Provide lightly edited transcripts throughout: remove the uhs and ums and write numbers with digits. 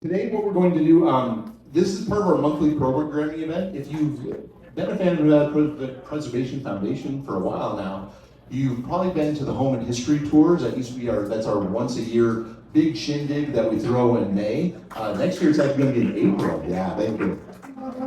Today, what we're going to do, this is part of our monthly programming event. If you've been a fan of the Preservation Foundation for a while now, you've probably been to the Home and History Tours. That's our once a year big shindig that we throw in May. Next year it's actually going to be in April. Yeah, thank you.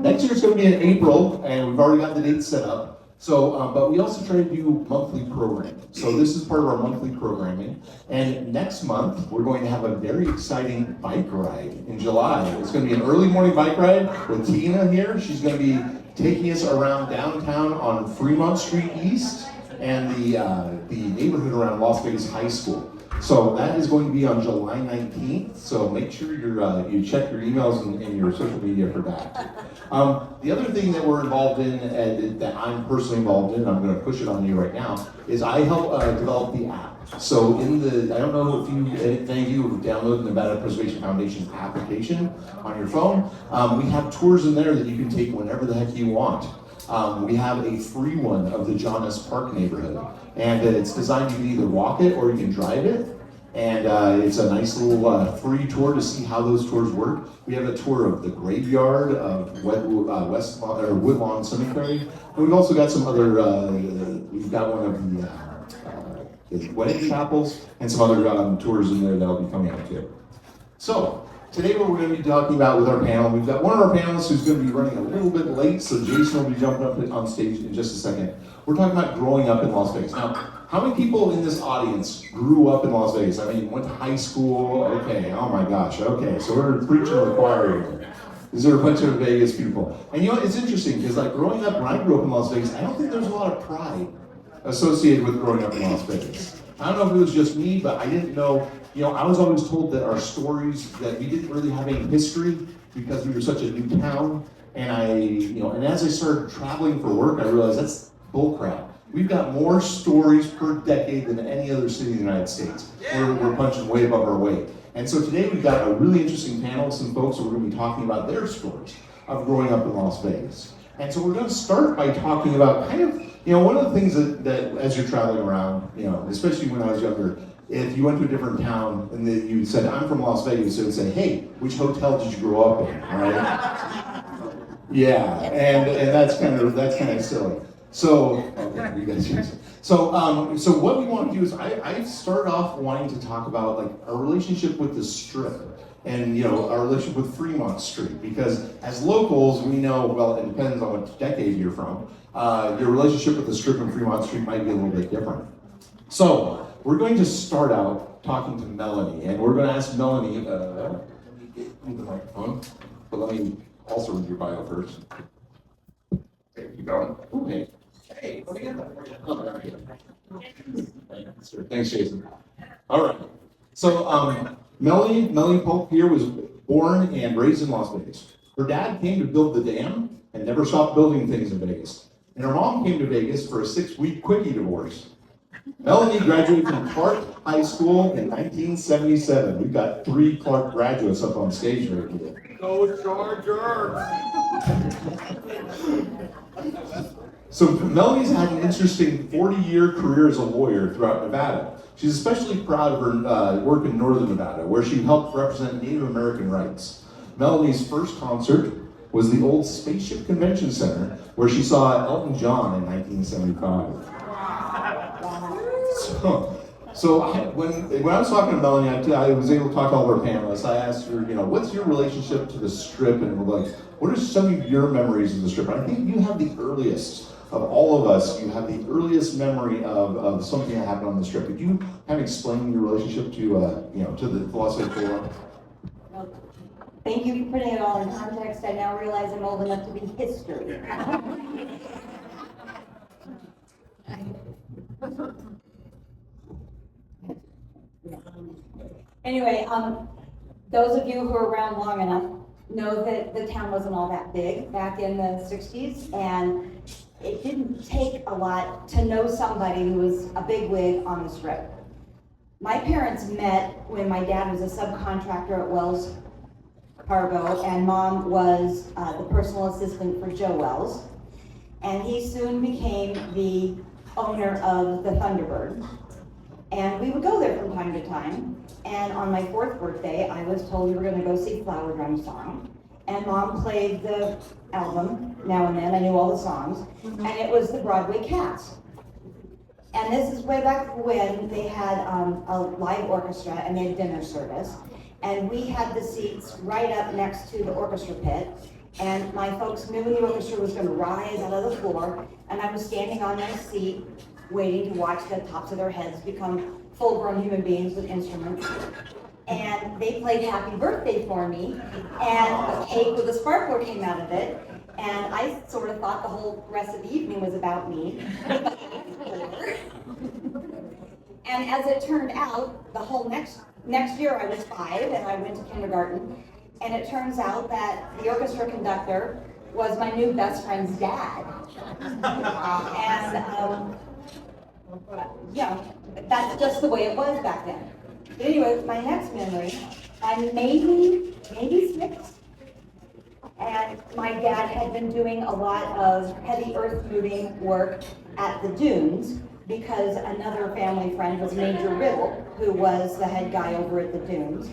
Next year it's going to be in April, and we've already got the dates set up. So, but we also try to do monthly programming. So this is part of our monthly programming. And next month, we're going to have a very exciting bike ride in July. It's going to be an early morning bike ride with Tina here. She's going to be taking us around downtown on Fremont Street East and the neighborhood around Las Vegas High School. So that is going to be on July 19th. So make sure you check your emails and your social media for that. The other thing that we're involved in, that I'm personally involved in, I'm going to push it on you right now, is I help develop the app. So I don't know if any of you have downloaded the Nevada Preservation Foundation application on your phone. We have tours in there that you can take whenever the heck you want. We have a free one of the John S. Park neighborhood, and it's designed you can either walk it or you can drive it. And it's a nice little free tour to see how those tours work. We have a tour of the graveyard of Woodlawn Cemetery. And we've also got some other, we've got one of the wedding chapels and some other tours in there that'll be coming up too. So, today what we're going to be talking about with our panel, we've got one of our panelists who's going to be running a little bit late, so Jason will be jumping up on stage in just a second. We're talking about growing up in Las Vegas. Now, how many people in this audience grew up in Las Vegas? I mean, went to high school? Okay, oh my gosh, okay, so we're preaching to the choir here. Is there a bunch of Vegas people? And you know, it's interesting, because like growing up, when I grew up in Las Vegas, I don't think there's a lot of pride associated with growing up in Las Vegas. I don't know if it was just me, but I didn't know. You know, I was always told that our stories, that we didn't really have any history because we were such a new town. And and as I started traveling for work, I realized that's bullcrap. We've got more stories per decade than any other city in the United States. We're punching way above our weight. And so today we've got a really interesting panel, some folks who are going to be talking about their stories of growing up in Las Vegas. And so we're going to start by talking about kind of, one of the things that as you're traveling around, especially when I was younger, if you went to a different town and you said, I'm from Las Vegas, it would say, hey, which hotel did you grow up in, right? Yeah, and that's kind of silly. So, okay, you guys hear. So what we want to do is I start off wanting to talk about like our relationship with the Strip and our relationship with Fremont Street, because as locals we know, well, it depends on what decade you're from, your relationship with the Strip and Fremont Street might be a little bit different. So we're going to start out talking to Melanie, and we're going to ask Melanie, let me get the microphone, but let me also read your bio first. Okay, keep going. Okay. Hey, what do you got? Thanks, Jason. All right. So, Melanie Polk here was born and raised in Las Vegas. Her dad came to build the dam and never stopped building things in Vegas. And her mom came to Vegas for a 6-week quickie divorce. Melanie graduated from Clark High School in 1977. We've got 3 Clark graduates up on stage right here. Go Chargers! So Melanie's had an interesting 40-year career as a lawyer throughout Nevada. She's especially proud of her work in Northern Nevada, where she helped represent Native American rights. Melanie's first concert was the old Spaceship Convention Center, where she saw Elton John in 1975. When I was talking to Melanie, I was able to talk to all of our panelists. I asked her, what's your relationship to the Strip, and what are some of your memories of the Strip? And I think you have the earliest of all of us. You have the earliest memory of something that happened on the Strip. Could you kind of explain your relationship to the Las Vegas Forum? Well, thank you for putting it all in context. I now realize I'm old enough to be history. Anyway, those of you who are around long enough know that the town wasn't all that big back in the 60s, and it didn't take a lot to know somebody who was a bigwig on the Strip. My parents met when my dad was a subcontractor at Wells Fargo, and mom was the personal assistant for Joe Wells, and he soon became the owner of the Thunderbird. And we would go there from time to time. And on my 4th birthday, I was told we were going to go see Flower Drum Song. And Mom played the album now and then. I knew all the songs. And it was the Broadway Cats. And this is way back when they had a live orchestra and they had dinner service. And we had the seats right up next to the orchestra pit. And my folks knew the orchestra was going to rise out of the floor. And I was standing on my seat waiting to watch the tops of their heads become full-grown human beings with instruments. And they played Happy Birthday for me, and a cake with a sparkler came out of it. And I sort of thought the whole rest of the evening was about me. And as it turned out, the whole next year I was 5 and I went to kindergarten. And it turns out that the orchestra conductor was my new best friend's dad. And yeah, that's just the way it was back then. But anyway, my next memory, I'm maybe 6. And my dad had been doing a lot of heavy earth moving work at the dunes because another family friend was Major Riddle, who was the head guy over at the dunes.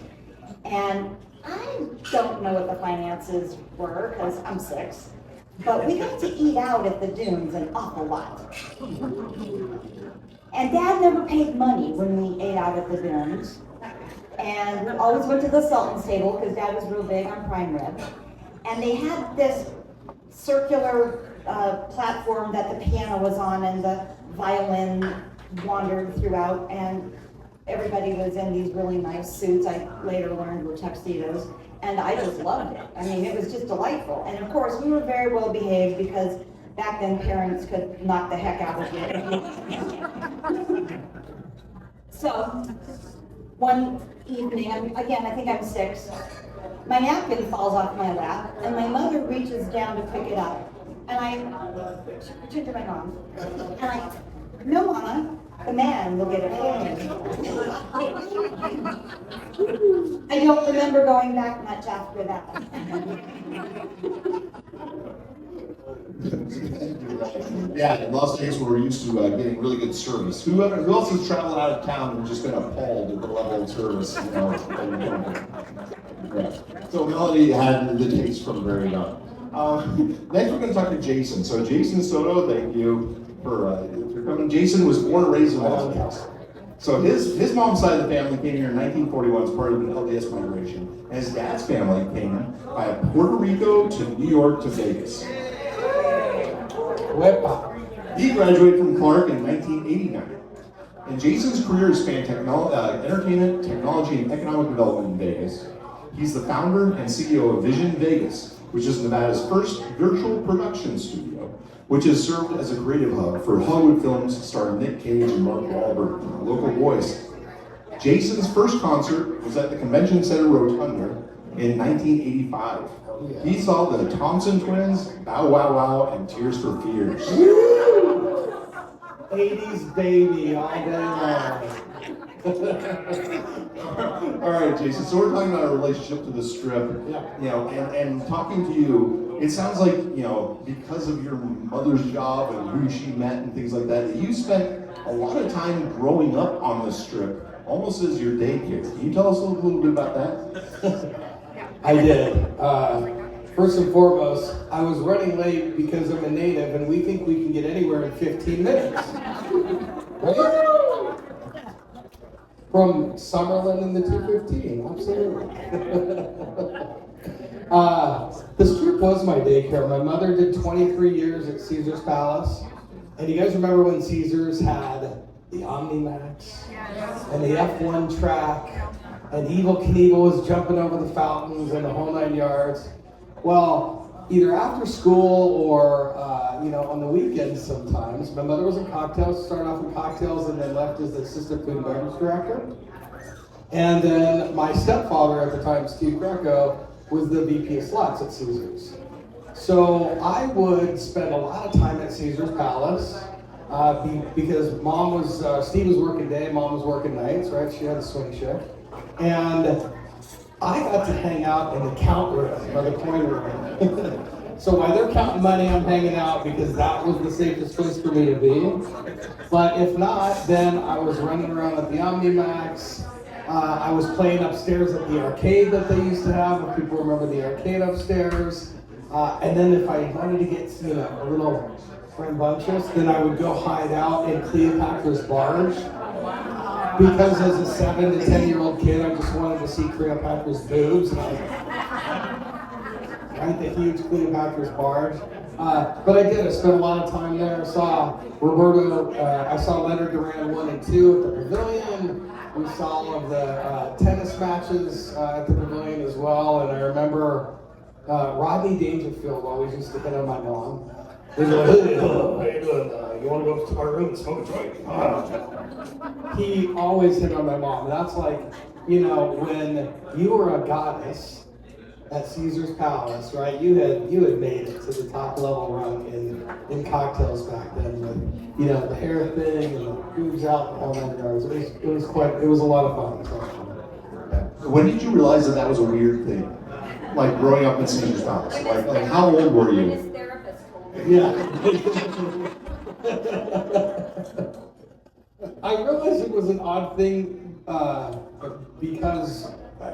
And I don't know what the finances were because I'm 6, but we got to eat out at the dunes an awful lot. And Dad never paid money when we ate out at the dunes. And we always went to the Sultan's table because Dad was real big on prime rib. And they had this circular platform that the piano was on and the violin wandered throughout, and everybody was in these really nice suits. I later learned were tuxedos, and I just loved it. I mean, it was just delightful. And of course, we were very well behaved because back then parents could knock the heck out of you. So, one evening, again, I think I'm 6, my napkin falls off my lap, and my mother reaches down to pick it up. And I turn to my mom, and no, Mama, the man will get it for me. I don't remember going back much after that. Yeah, in Las Vegas, we're used to getting really good service. Who else has traveled out of town and just been appalled at the level of service? Yeah. So Melody had the taste from very young. Next, we're going to talk to Jason. So Jason Soto, thank you for coming. Jason was born and raised in Las Vegas. So his mom's side of the family came here in 1941 as part of the LDS migration. And his dad's family came by Puerto Rico to New York to Vegas. He graduated from Clark in 1989. And Jason's career has spanned entertainment, technology, and economic development in Vegas. He's the founder and CEO of Vision Vegas, which is Nevada's first virtual production studio, which has served as a creative hub for Hollywood films starring Nick Cage and Mark Wahlberg, a local voice. Jason's first concert was at the Convention Center Rotunda in 1985. He saw the Thompson Twins, Bow Wow Wow, and Tears for Fears. Woo! 80s baby all day long. All right, Jason. So we're talking about our relationship to the Strip. Yeah. And talking to you, it sounds like because of your mother's job and who she met and things like that, you spent a lot of time growing up on the Strip, almost as your daycare. Can you tell us a little bit about that? I did. First and foremost, I was running late because I'm a native, and we think we can get anywhere in 15 minutes. Right? From Summerlin in the 215, absolutely. The Strip was my daycare. My mother did 23 years at Caesar's Palace. And you guys remember when Caesar's had the Omnimax and the F1 track, and Evel Knievel was jumping over the fountains and the whole 9 yards? Well, either after school or on the weekends sometimes, my mother was in cocktails, started off in cocktails and then left as the assistant food and beverage director. And then my stepfather at the time, Steve Greco, was the VP of slots at Caesars. So I would spend a lot of time at Caesars Palace because Steve was working day, Mom was working nights, right? She had a swing shift. And I got to hang out in the count room, or the coin room. So while they're counting money, I'm hanging out because that was the safest place for me to be. But if not, then I was running around at the OmniMax. I was playing upstairs at the arcade that they used to have, if people remember the arcade upstairs. And then if I wanted to get, a little rambunctious, then I would go hide out in Cleopatra's Barge. Because as a 7 to 10-year-old kid, I just wanted to see Cleopatra's boobs. And I was the huge Cleopatra's Barge. But I did. I spent a lot of time there. I saw I saw Leonard Duran 1 and 2 at the Pavilion. We saw all of the tennis matches at the Pavilion as well. And I remember Rodney Dangerfield always used to hit on my mom. He'd be like, hey, how you doing? You want to go to our room and smoke a joint? He always hit on my mom. And that's like, when you were a goddess at Caesar's Palace, right? You had made it to the top level rung in cocktails back then with, the hair thing and the boobs out and all that yards. It was a lot of fun. So. When did you realize that was a weird thing? Like growing up in Caesar's Palace? Like how old were you? His therapist told me. Yeah. I realized it was an odd thing because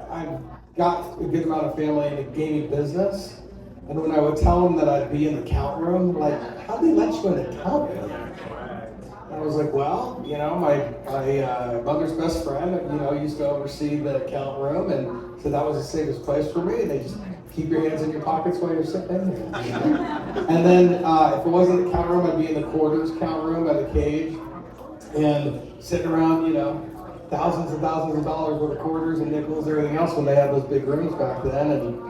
I've got a good amount of family in the gaming business, and when I would tell them that I'd be in the count room, like, how'd they let you in the count room? And I was like, well, my mother's best friend, used to oversee the count room, and so that was the safest place for me. They just keep your hands in your pockets while you're sitting in there. And then if it wasn't the count room, I'd be in the quarters count room by the cage and sitting around, thousands and thousands of dollars worth of quarters and nickels and everything else when they had those big rooms back then. And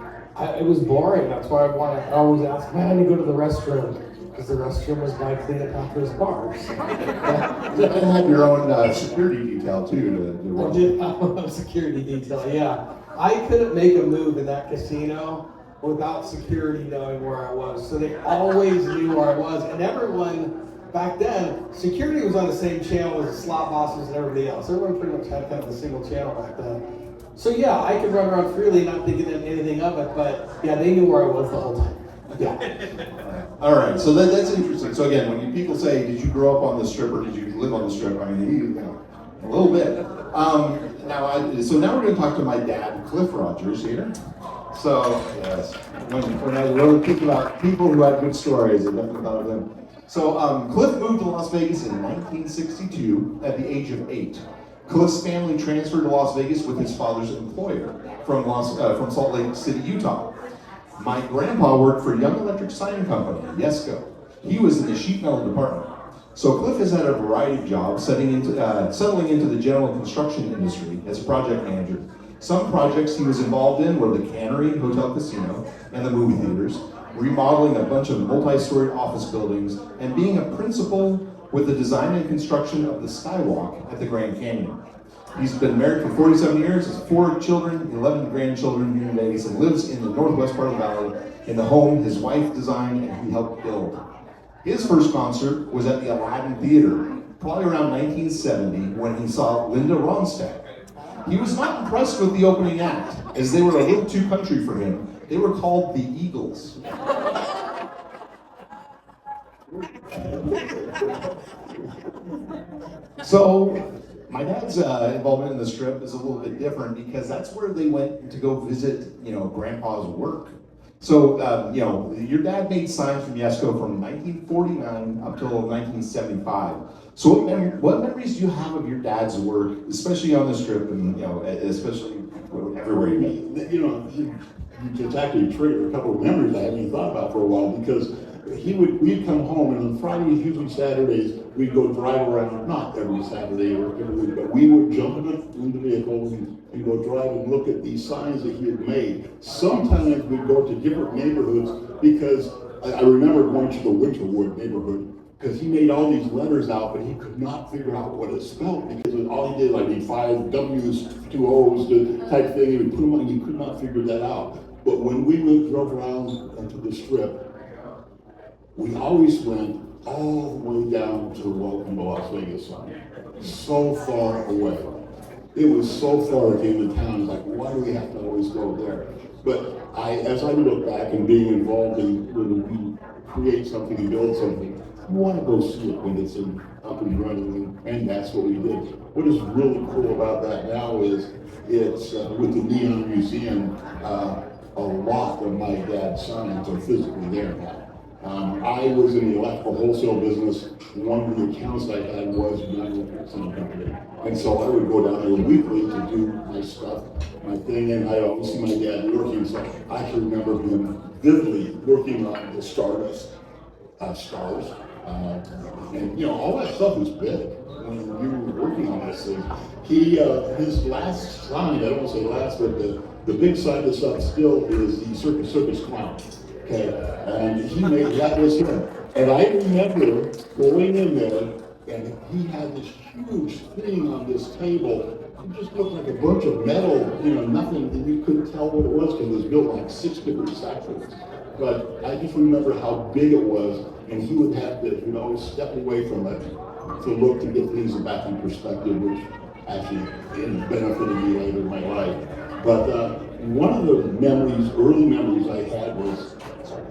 it was boring. That's why I always ask, man, I need to go to the restroom. Because the restroom was by Cleopatra's Barge. You had your own security detail too. I did have a security detail, yeah. I couldn't make a move in that casino without security knowing where I was. So they always knew where I was. And everyone, back then, security was on the same channel as the slot bosses and everybody else. Everyone pretty much had kind of a single channel back then. So yeah, I could run around freely, not thinking anything of it, but yeah, they knew where I was the whole time. Yeah. All right, so that's interesting. So again, when people say, did you grow up on the Strip or did you live on the Strip? I mean, a little bit. So now we're going to talk to my dad, Cliff Rogers, here. So, yes, when I wrote think about people who had good stories, I definitely thought of them. So, Cliff moved to Las Vegas in 1962 at the age of 8. Cliff's family transferred to Las Vegas with his father's employer from Salt Lake City, Utah. My grandpa worked for Young Electric Sign Company, Yesco. He was in the sheet metal department. So Cliff has had a variety of jobs, settling into the general construction industry as a project manager. Some projects he was involved in were the Cannery Hotel Casino and the movie theaters, remodeling a bunch of multi-story office buildings, and being a principal with the design and construction of the Skywalk at the Grand Canyon. He's been married for 47 years, has 4 children, 11 grandchildren here in Vegas, and lives in the northwest part of the valley in the home his wife designed and he helped build. His first concert was at the Aladdin Theater, probably around 1970, when he saw Linda Ronstadt. He was not impressed with the opening act, as they were a little too country for him. They were called the Eagles. So, my dad's involvement in the Strip is a little bit different because that's where they went to go visit, Grandpa's work. So, your dad made signs from Yesco from 1949 up till 1975. So, what memories do you have of your dad's work, especially on the Strip and especially everywhere you meet? It's actually triggered a couple of memories I hadn't even thought about for a while because we'd come home, and on Fridays, usually Saturdays, we'd go drive around, not every Saturday or every week, but we would jump in the vehicle and go drive and look at these signs that he had made. Sometimes we'd go to different neighborhoods because I remember going to the Winterwood neighborhood because he made all these letters out, but he could not figure out what it spelled because all he did, like 5 W's, 2 O's, the type thing, he would put them on, and he could not figure that out. But when we drove around to the Strip, we always went all the way down to the Welcome to Las Vegas sign. So far away. It was so far at the end of town. It's like, why do we have to always go there? But as I look back and being involved in when we create something and build something, you want to go see it when it's up and running, and that's what we did. What is really cool about that now is it's with the Neon Museum, a lot of my dad's signs are physically there now. I was in the electrical wholesale business. One of the accounts I had was United Electric Company. And so I would go down there weekly to do my stuff, my thing, and I always see my dad working. So I can remember him vividly working on the Stardust stars. And all that stuff was big when you were working on this thing. His last sign, I don't want to say last, but the big side of the stuff still is the Circus Clown. Okay, and that was him. And I remember going in there, and he had this huge thing on this table. It just looked like a bunch of metal, nothing, and you couldn't tell what it was because it was built like 6 different sections. But I just remember how big it was, and he would have to, step away from it to look to get things back in perspective, which actually benefited me later in my life. But one of the early memories I had was,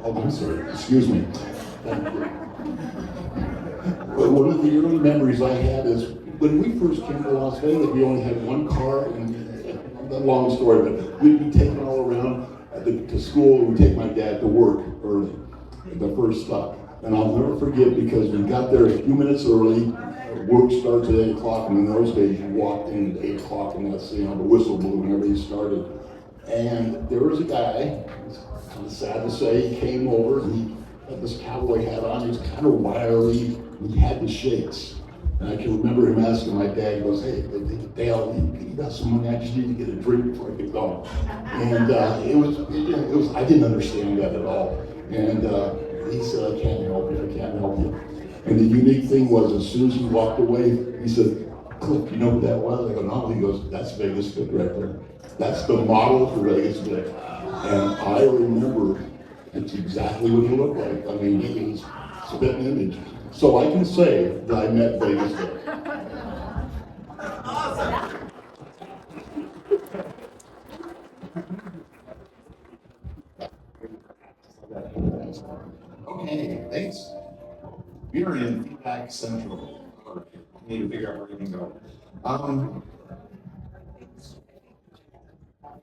I'm sorry, excuse me. Thank you. But one of the early memories I had is when we first came to Las Vegas, we only had one car, and a long story, but we'd be taken all around to school, and we'd take my dad to work early, the first stop. And I'll never forget because we got there a few minutes early, work starts at 8 o'clock, and in those days you walked in at 8 o'clock, and that's, the whistle blew whenever you started. And there was a guy, kind of sad to say, he came over, and he had this cowboy hat on, he was kind of wiry, and he had the shakes. And I can remember him asking my dad, he goes, "Hey, Dale, you got some money, I just need to get a drink before I get going." And it was, I didn't understand that at all. And he said, "I can't help you, I can't help you." And the unique thing was, as soon as he walked away, he said, "Cliff, you know who that was?" I go, "No." He goes, "That's Vegas Vic right there. That's the model for Vegas Vic." And I remember it's exactly what he looked like. I mean, he was spitting image. So I can say that I met Vegas Vic. Okay, thanks. We are in Feedback Central. We need to figure out where we can go.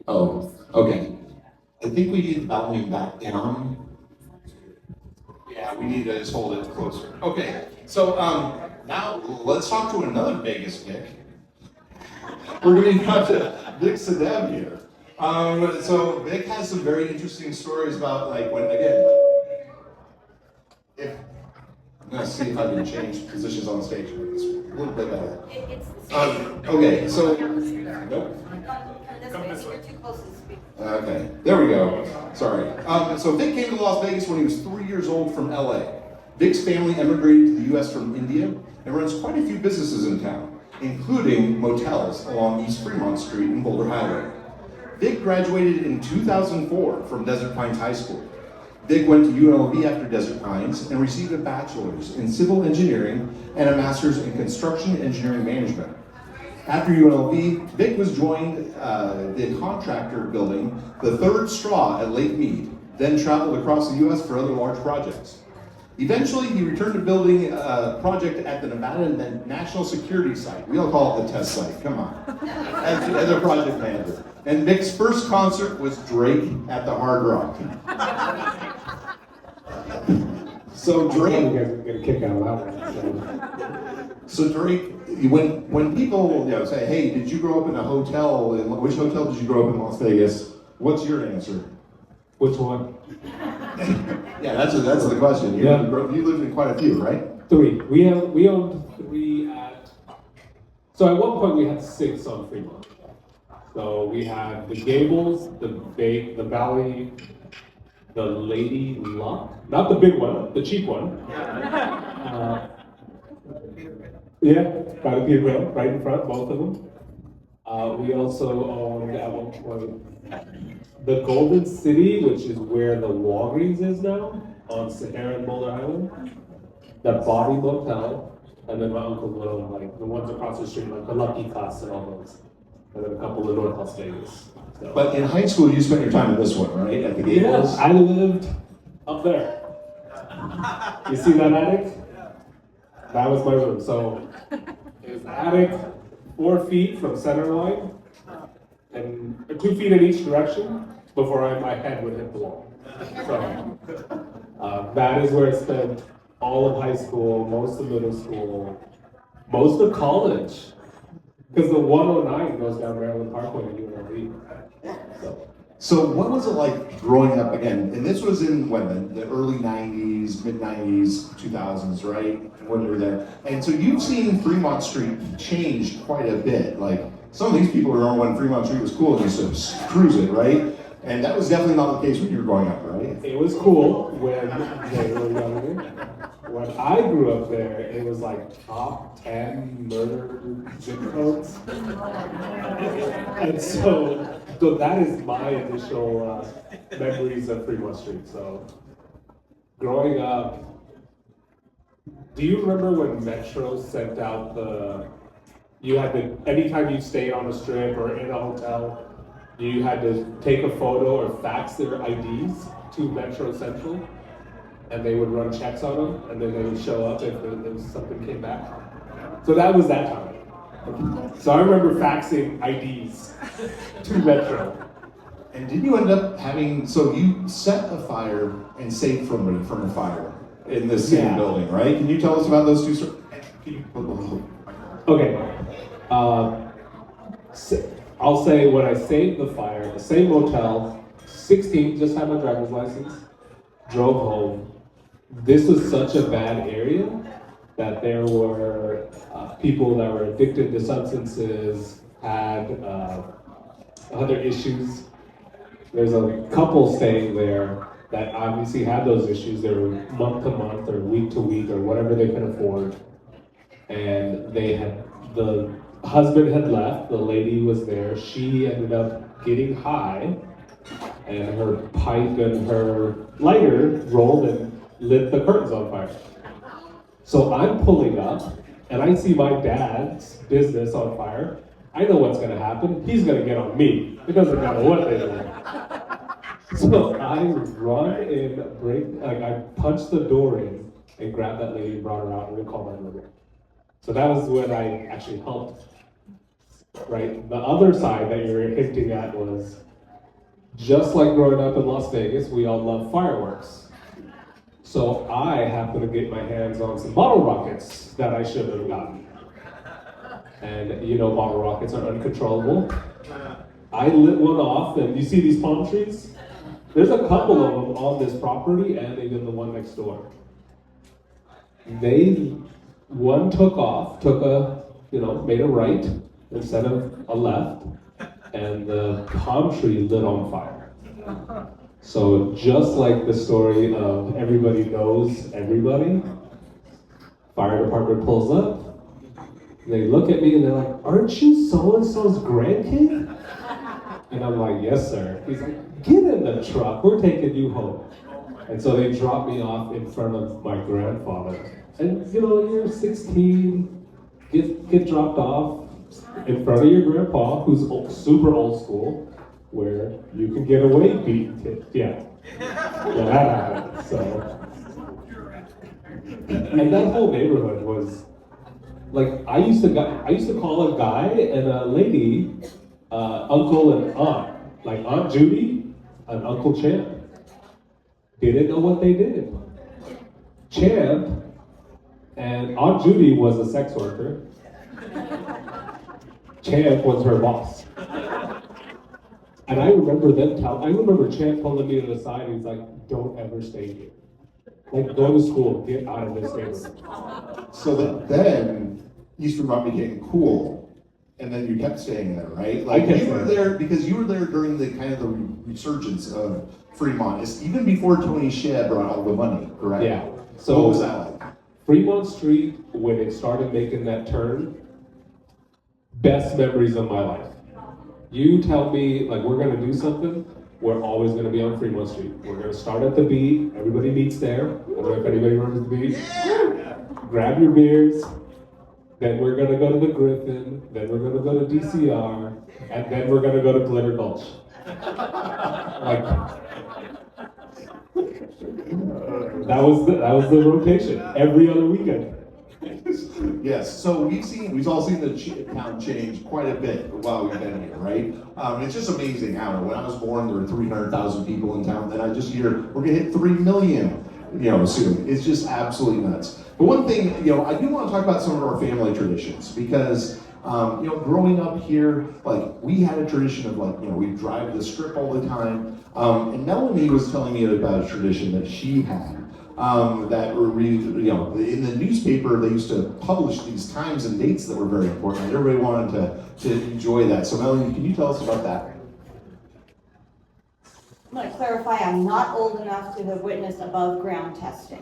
Oh, okay. I think we need the volume back down. Yeah, we need to just hold it closer. Okay, so now let's talk to another Vegas Vic. We're going to talk to Vic Sadeb here. So Vic has some very interesting stories about I'm going to see if I can change positions on the stage. It's a little bit better. Okay, so nope. Come this way. You're too close to the speaker. Okay, there we go. Sorry. So Vic came to Las Vegas when he was 3 years old from LA. Vic's family emigrated to the US from India and runs quite a few businesses in town, including motels along East Fremont Street and Boulder Highway. Vic graduated in 2004 from Desert Pines High School. Vic went to UNLV after Desert Pines and received a bachelor's in civil engineering and a master's in construction engineering management. After UNLV, Vic was joined the contractor building the Third Straw at Lake Mead, then traveled across the US for other large projects. Eventually, he returned to building a project at the Nevada National Security Site. We all call it the test site, come on, as a project manager. And Vic's first concert was Drake at the Hard Rock. So Drake, You guys get a kick out of that one. So Drake, when people say, "Hey, did you grow up in a hotel? Which hotel did you grow up in Las Vegas?" What's your answer? Which one? Yeah, that's the question. You lived in quite a few, right? 3. We owned 3 at. So at one point we had 6 on Fremont. So we had the Gables, the Valley, the Lady Luck, not the big one, the cheap one. Yeah, by the Peter right in front, both of them. We also owned at one point the Golden City, which is where the Walgreens is now, on Sahara and Boulder Island. The Bobby Motel, and then my uncles would own the ones across the street, like the Lucky Cuss and all those. and then a couple in North Las Vegas. So. But in high school, you spent your time in this one, right? At the Gables? I lived up there. You see that attic? That was my room. So it was attic, 4 feet from center line, and 2 feet in each direction before my head would hit the wall. So that is where I spent all of high school, most of middle school, most of college. Because the 109 goes down Maryland Parkway to UNLV. So what was it like growing up again? And this was in when, the early 90s, mid 90s, 2000s, right? When you were there. And so you've seen Fremont Street change quite a bit. Like some of these people remember when Fremont Street was cool and used to cruise it, right? And that was definitely not the case when you were growing up, right? It was cool when they were younger. When I grew up there, it was like top 10 murder zip codes. And so that is my initial memories of Fremont Street. So growing up, do you remember when Metro sent out anytime you stayed on a strip or in a hotel, you had to take a photo or fax their IDs to Metro Central? And they would run checks on them, and then they would show up if something came back. So that was that time. So I remember faxing IDs to Metro. And did you end up so you set a fire and saved somebody from a fire in this same building, right? Can you tell us about those two stories? Okay. I'll say when I saved the fire, the same motel, 16, just had my driver's license, drove home. This was such a bad area that there were people that were addicted to substances, had other issues. There's a couple staying there that obviously had those issues. They were month to month or week to week or whatever they could afford. And the husband had left, the lady was there. She ended up getting high, and her pipe and her lighter rolled and lit the curtains on fire. So I'm pulling up, and I see my dad's business on fire. I know what's gonna happen. He's gonna get on me. It doesn't matter what they do. So I run and I punch the door in and grab that lady and brought her out and we called 911. So that was when I actually helped. Right? The other side that you're hinting at was just like growing up in Las Vegas, we all love fireworks. So I happened to get my hands on some bottle rockets that I should have gotten. And you know bottle rockets are uncontrollable. I lit one off, and you see these palm trees? There's a couple of them on this property and even the one next door. One took off, made a right instead of a left, and the palm tree lit on fire. So just like the story of everybody knows everybody, fire department pulls up, they look at me and they're like, "Aren't you so-and-so's grandkid?" And I'm like, "Yes, sir." He's like, "Get in the truck, we're taking you home." And so they drop me off in front of my grandfather. And you're 16, get dropped off in front of your grandpa, who's super old school, where you can get away beating kids. Yeah, that happened. So, and that whole neighborhood was like I used to call a guy and a lady uncle and aunt, like Aunt Judy and Uncle Champ. Didn't know what they did. Champ and Aunt Judy was a sex worker. Champ was her boss. And I remember Champ pulling me to the side and he's like, "Don't ever stay here. Like, go to school, get out of this neighborhood." So then East Vermont became cool, and then you kept staying there, right? Like I kept you were staying there because you were there during the kind of the resurgence of Fremont. It's even before Tony Hsieh brought all the money, correct? Yeah. So what was that like? Fremont Street, when it started making that turn, best memories of my life. You tell me, like, we're gonna do something, we're always gonna be on Fremont Street. We're gonna start at the B, everybody meets there. I don't know if anybody remembers the B. Grab your beers, then we're gonna go to the Griffin, then we're gonna go to DCR, and then we're gonna go to Glitter Gulch. Like, that was the rotation every other weekend. Yes, so we've all seen the town change quite a bit while we've been here, right? It's just amazing how, when I was born, there were 300,000 people in town, then I just hear, we're gonna hit 3 million, soon. It's just absolutely nuts. But one thing, I do want to talk about some of our family traditions, because, growing up here, like, we had a tradition of, like, we'd drive the strip all the time, and Melanie was telling me about a tradition that she had. That were in the newspaper, they used to publish these times and dates that were very important, and everybody wanted to enjoy that. So Melanie, can you tell us about that? I'm going to clarify, I'm not old enough to have witnessed above ground testing.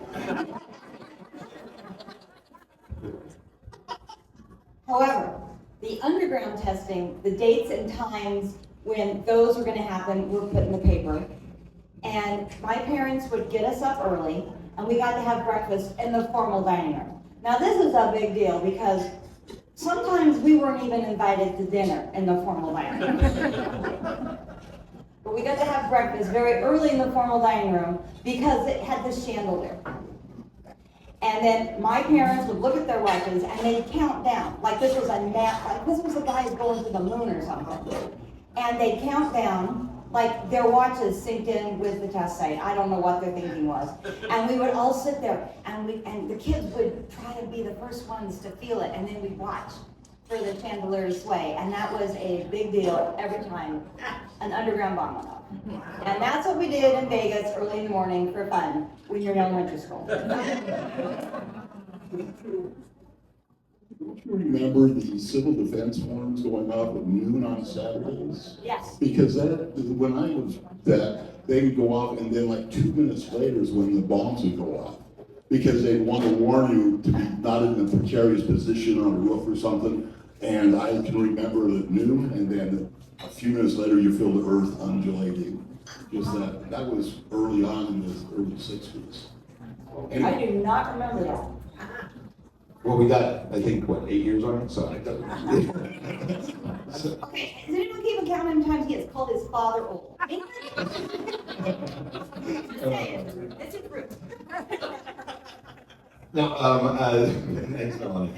However, the underground testing, the dates and times when those were going to happen were put in the paper. And my parents would get us up early, and we got to have breakfast in the formal dining room. Now this is a big deal because sometimes we weren't even invited to dinner in the formal dining room. But we got to have breakfast very early in the formal dining room because it had the chandelier. And then my parents would look at their watches and they'd count down, like this was a nap, like this was a guy going to the moon or something. And they'd count down, like their watches synced in with the test site. I don't know what their thinking was. And we would all sit there and the kids would try to be the first ones to feel it, and then we'd watch for the chandelier to sway. And that was a big deal every time an underground bomb went off. And that's what we did in Vegas early in the morning for fun when you're in elementary school. Don't you remember the civil defense horns going off at noon on Saturdays? Yes. Because when I was that, they would go off, and then like 2 minutes later is when the bombs would go off. Because they'd want to warn you to be not in a precarious position on a roof or something. And I can remember it at noon, and then a few minutes later you feel the earth undulating. Just that was early on in the early 60s. I do not remember that. Well, we got, I think, 8 years on it, so. Okay, does anyone keep account how many times he gets called his father old? It's approved. Now, thanks, Melanie.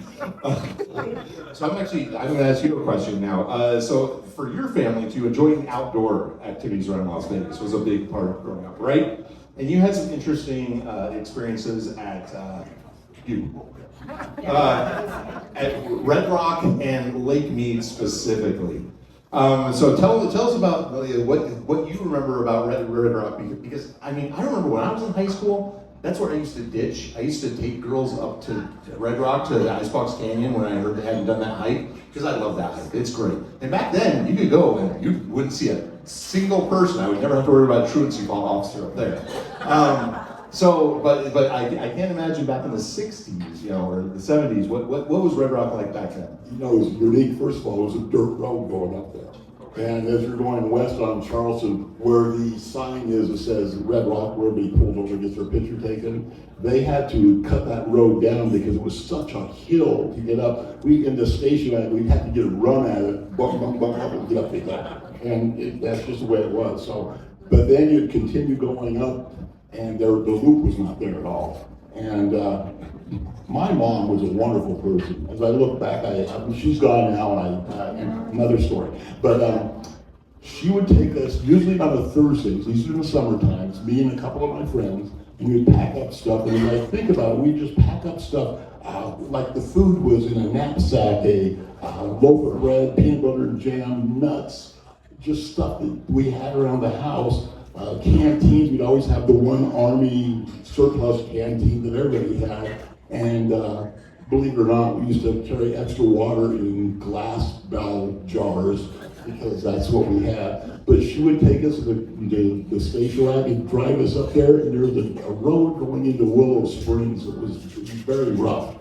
So I'm going to ask you a question now. So for your family to enjoying outdoor activities around Las Vegas was a big part of growing up, right? And you had some interesting experiences at Red Rock and Lake Mead specifically. So tell us about what you remember about Red Rock, because I remember when I was in high school, that's where I used to ditch. I used to take girls up to Red Rock, to the Icebox Canyon, when I heard they hadn't done that hike, because I love that hike. It's great. And back then, you could go and you wouldn't see a single person. I would never have to worry about a truancy officer up there. But I can't imagine back in the 60s, or the 70s, what was Red Rock like back then? It was unique. First of all, it was a dirt road going up there. And as you're going west on Charleston, where the sign is, it says Red Rock, where everybody pulls over and gets their picture taken, they had to cut that road down because it was such a hill to get up. In the station, we'd have to get a run at it, bump, bump, bump, bump, and get up there. And that's just the way it was. So, but then you'd continue going up, and the loop was not there at all. And my mom was a wonderful person. As I look back, she's gone now, and another story. But she would take us, usually on a Thursdays, these are in the summer times, me and a couple of my friends, and we'd pack up stuff. And when I think about it, we'd just pack up stuff. Like the food was in a knapsack, a loaf of bread, peanut butter and jam, nuts, just stuff that we had around the house. Canteens, we'd always have the one Army surplus canteen that everybody had. And believe it or not, we used to carry extra water in glass bell jars because that's what we had. But she would take us to the station wagon, drive us up there, and there was a road going into Willow Springs. It was very rough.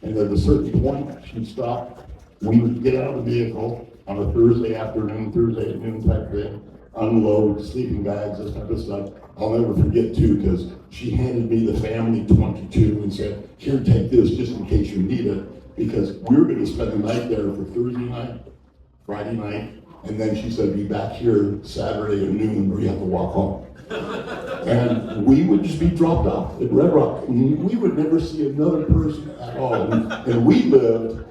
And at a certain point, she'd stop. We would get out of the vehicle on a Thursday afternoon, Thursday at noon type thing, unload sleeping bags, this type of stuff. I'll never forget too, because she handed me the family 22 and said, here, take this just in case you need it, because we were going to spend the night there for Thursday night, Friday night, and then she said, be back here Saturday at noon, or you have to walk home. And we would just be dropped off at Red Rock. We would never see another person at all. And we lived,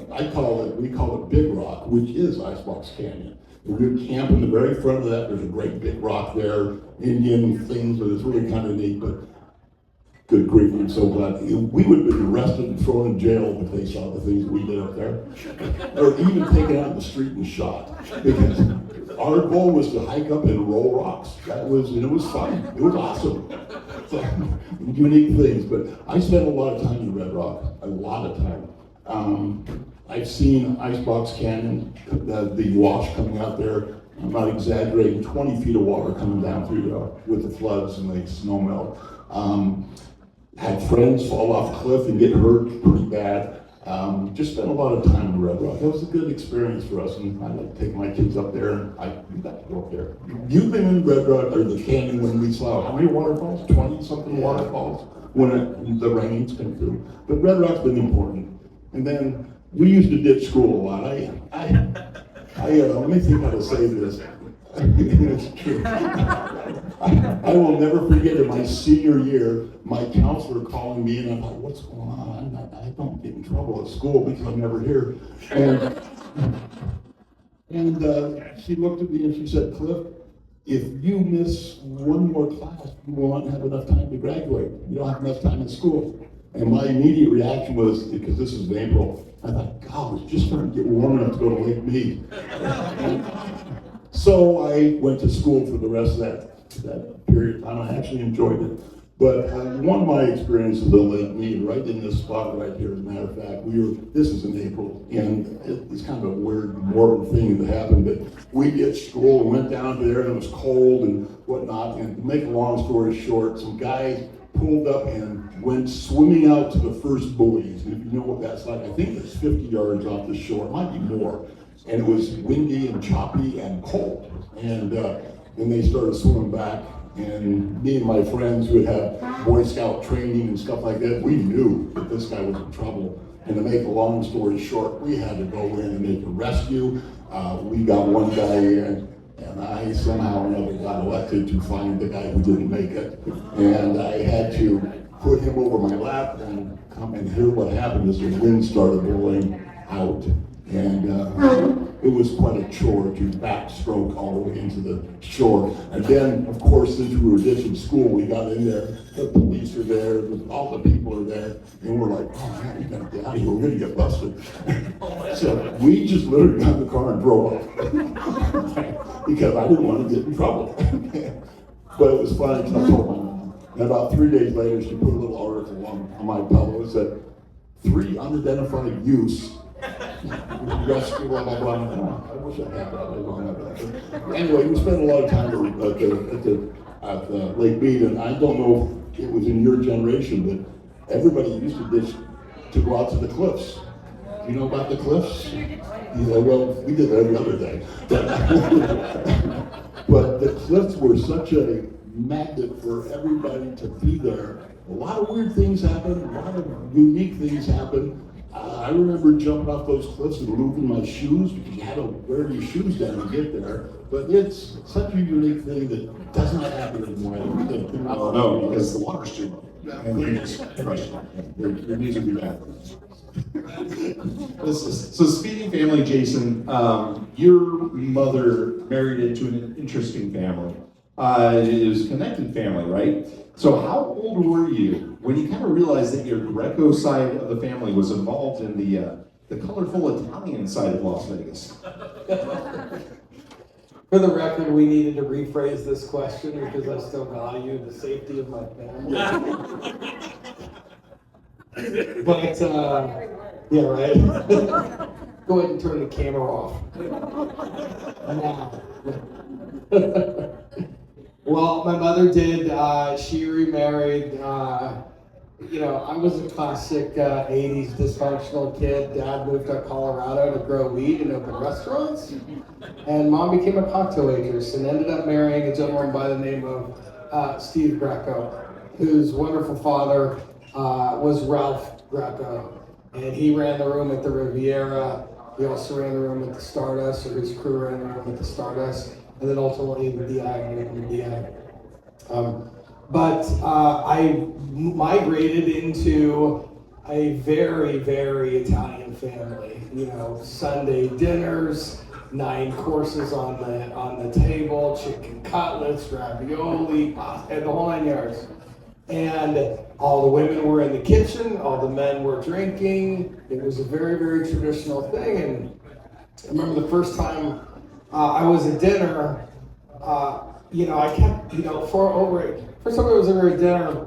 we call it Big Rock, which is Icebox Canyon. We would camp in the very front of that. There's a great big rock there, Indian things, but it's really kind of neat. But good grief, I'm so glad. We would have been arrested and thrown in jail if they saw the things we did up there. Or even taken out in the street and shot. Because our goal was to hike up and roll rocks. And it was fun. It was awesome. So, unique things. But I spent a lot of time in Red Rock. A lot of time. I've seen Icebox Canyon, the wash coming out there. I'm not exaggerating, 20 feet of water coming down through with the floods and the snow melt. Had friends fall off a cliff and get hurt pretty bad. Just spent a lot of time in Red Rock. It was a good experience for us, and I like to take my kids up there, and we got to go up there. You've been in Red Rock, or the canyon when we saw, how many waterfalls? 20-something waterfalls when the rains come through. But Red Rock's been important. And then we used to ditch school a lot. Let me think how to say this. It's true. I will never forget in my senior year, my counselor calling me, and I thought, what's going on? I don't get in trouble at school because I'm never here. And she looked at me and she said, Cliff, if you miss one more class, you will not have enough time to graduate. You don't have enough time in school. And my immediate reaction was, because this is in April, I thought, God, it's just starting to get warm enough to go to Lake Mead. So I went to school for the rest of that period of time. I actually enjoyed it. But one of my experiences at Lake Mead, right in this spot right here, as a matter of fact, this is in April, and it's kind of a weird, morbid thing that happened, but we ditched school and went down there, and it was cold and whatnot, and to make a long story short, some guys pulled up and went swimming out to the first buoys. And if you know what that's like, I think it's 50 yards off the shore, it might be more. And it was windy and choppy and cold. And then they started swimming back, and me and my friends who had had Boy Scout training and stuff like that, we knew that this guy was in trouble. And to make a long story short, we had to go in and make a rescue. We got one guy in, and I somehow or another got elected to find the guy who didn't make it. And I had to put him over my lap and come and hear what happened as the wind started blowing out. And it was quite a chore to backstroke all the way into the shore. And then, of course, since we were ditching school, we got in there, the police are there, all the people are there, and we're like, oh man, we gotta get out of here, we're gonna get busted. So we just literally got in the car and drove off. Because I didn't want to get in trouble. But it was fun until I told my mom. And about 3 days later, she put a little article on my pillow that said, 3 unidentified youths rescue, blah, blah, blah. Oh, I wish I had that. Anyway, we spent a lot of time at the Lake Mead, and I don't know if it was in your generation, but everybody used to go out to the cliffs. Do you know about the cliffs? Yeah, well, we did that every other day. But the cliffs were such a magnet for everybody to be there. A lot of weird things happened, a lot of unique things happened. I remember jumping off those cliffs and losing my shoes because you had to wear your shoes down to get there. But it's such a unique thing that does not happen anymore. Oh, no, because the water's too low. And your knees would be bad. So speaking family, Jason, your mother married into an interesting family. It was a connected family, right? So how old were you when you kind of realized that your Greco side of the family was involved in the colorful Italian side of Las Vegas? For the record, we needed to rephrase this question because I still value the safety of my family. But, yeah, right? Go ahead and turn the camera off. Now. Well, my mother did. She remarried. I was a classic 80s dysfunctional kid. Dad moved to Colorado to grow weed and open restaurants. And Mom became a cocktail waitress and ended up marrying a gentleman by the name of Steve Greco, whose wonderful father was Ralph Greco. And he ran the room at the Riviera. He also ran the room at the Stardust, or his crew ran the room at the Stardust, and then ultimately the DI and the DI. I migrated into a very, very Italian family. You know, Sunday dinners, 9 courses on the table, chicken cutlets, ravioli, pasta, and the whole 9 yards. And all the women were in the kitchen, all the men were drinking. It was a very, very traditional thing. And I remember the first time I was at dinner, I kept, first time I was ever at dinner,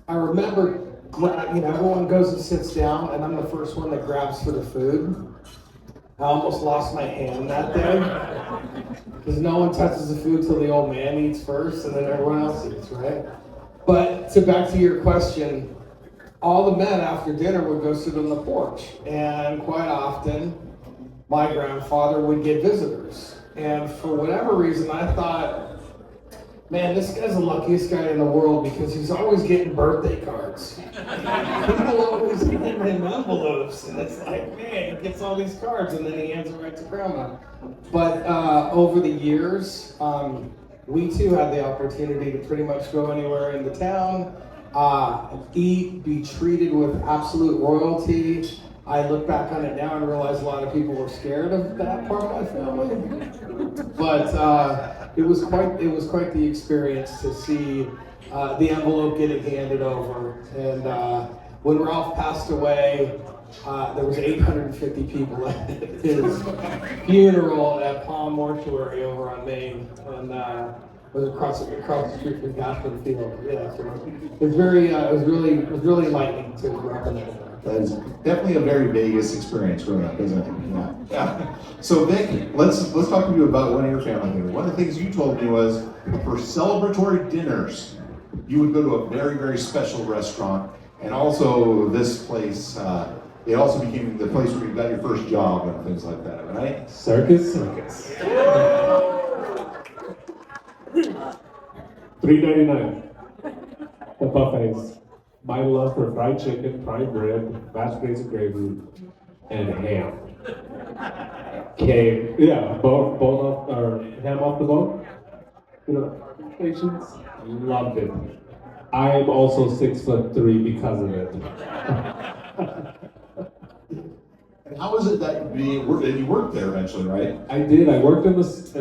I remember, everyone goes and sits down, and I'm the first one that grabs for the food. I almost lost my hand that day, because no one touches the food till the old man eats first, and then everyone else eats, right? But back to your question, all the men after dinner would go sit on the porch, and quite often, my grandfather would get visitors. And for whatever reason, I thought, man, this guy's the luckiest guy in the world because he's always getting birthday cards. People always hand him envelopes, and it's like, man, he gets all these cards, and then he hands them right to grandma. But over the years, we too had the opportunity to pretty much go anywhere in the town, eat, be treated with absolute royalty. I look back on it now and realize a lot of people were scared of that part of my family. But it was quite the experience to see the envelope getting handed over. And when Ralph passed away, there was 850 people at his funeral at Palm Mortuary over on Main, and it was across the street from Gaspard Field. Yeah, so it was really enlightening to grow up in that. That is definitely a very Vegas experience growing up, isn't it? Yeah. So Vic, let's talk to you about one of your family members. One of the things you told me was for celebratory dinners, you would go to a very, very special restaurant, and also this place. It also became the place where you got your first job and things like that, right? Circus. $3.99. The buffets. My love for fried chicken, prime rib, mashed potatoes and gravy, and ham. Bone off or ham off the bone. Patience. Loved it. I am also 6'3" because of it. And how was it that you worked there eventually, right? I did. I worked in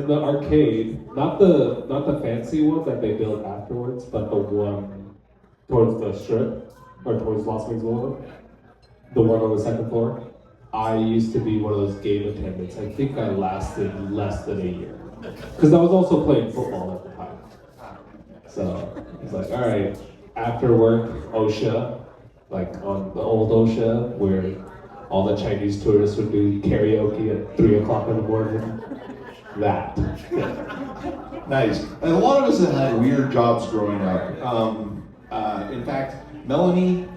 the arcade, not the fancy one that they built afterwards, but the one towards the strip, or towards Las Vegas Boulevard, the one on the second floor. I used to be one of those game attendants. I think I lasted less than a year, because I was also playing football at the time. So it's like, all right, after work, OSHA, like on the old OSHA, where all the Chinese tourists would do karaoke at 3 o'clock in the morning. That. Nice. And a lot of us have had weird jobs growing up. In fact, Melanie,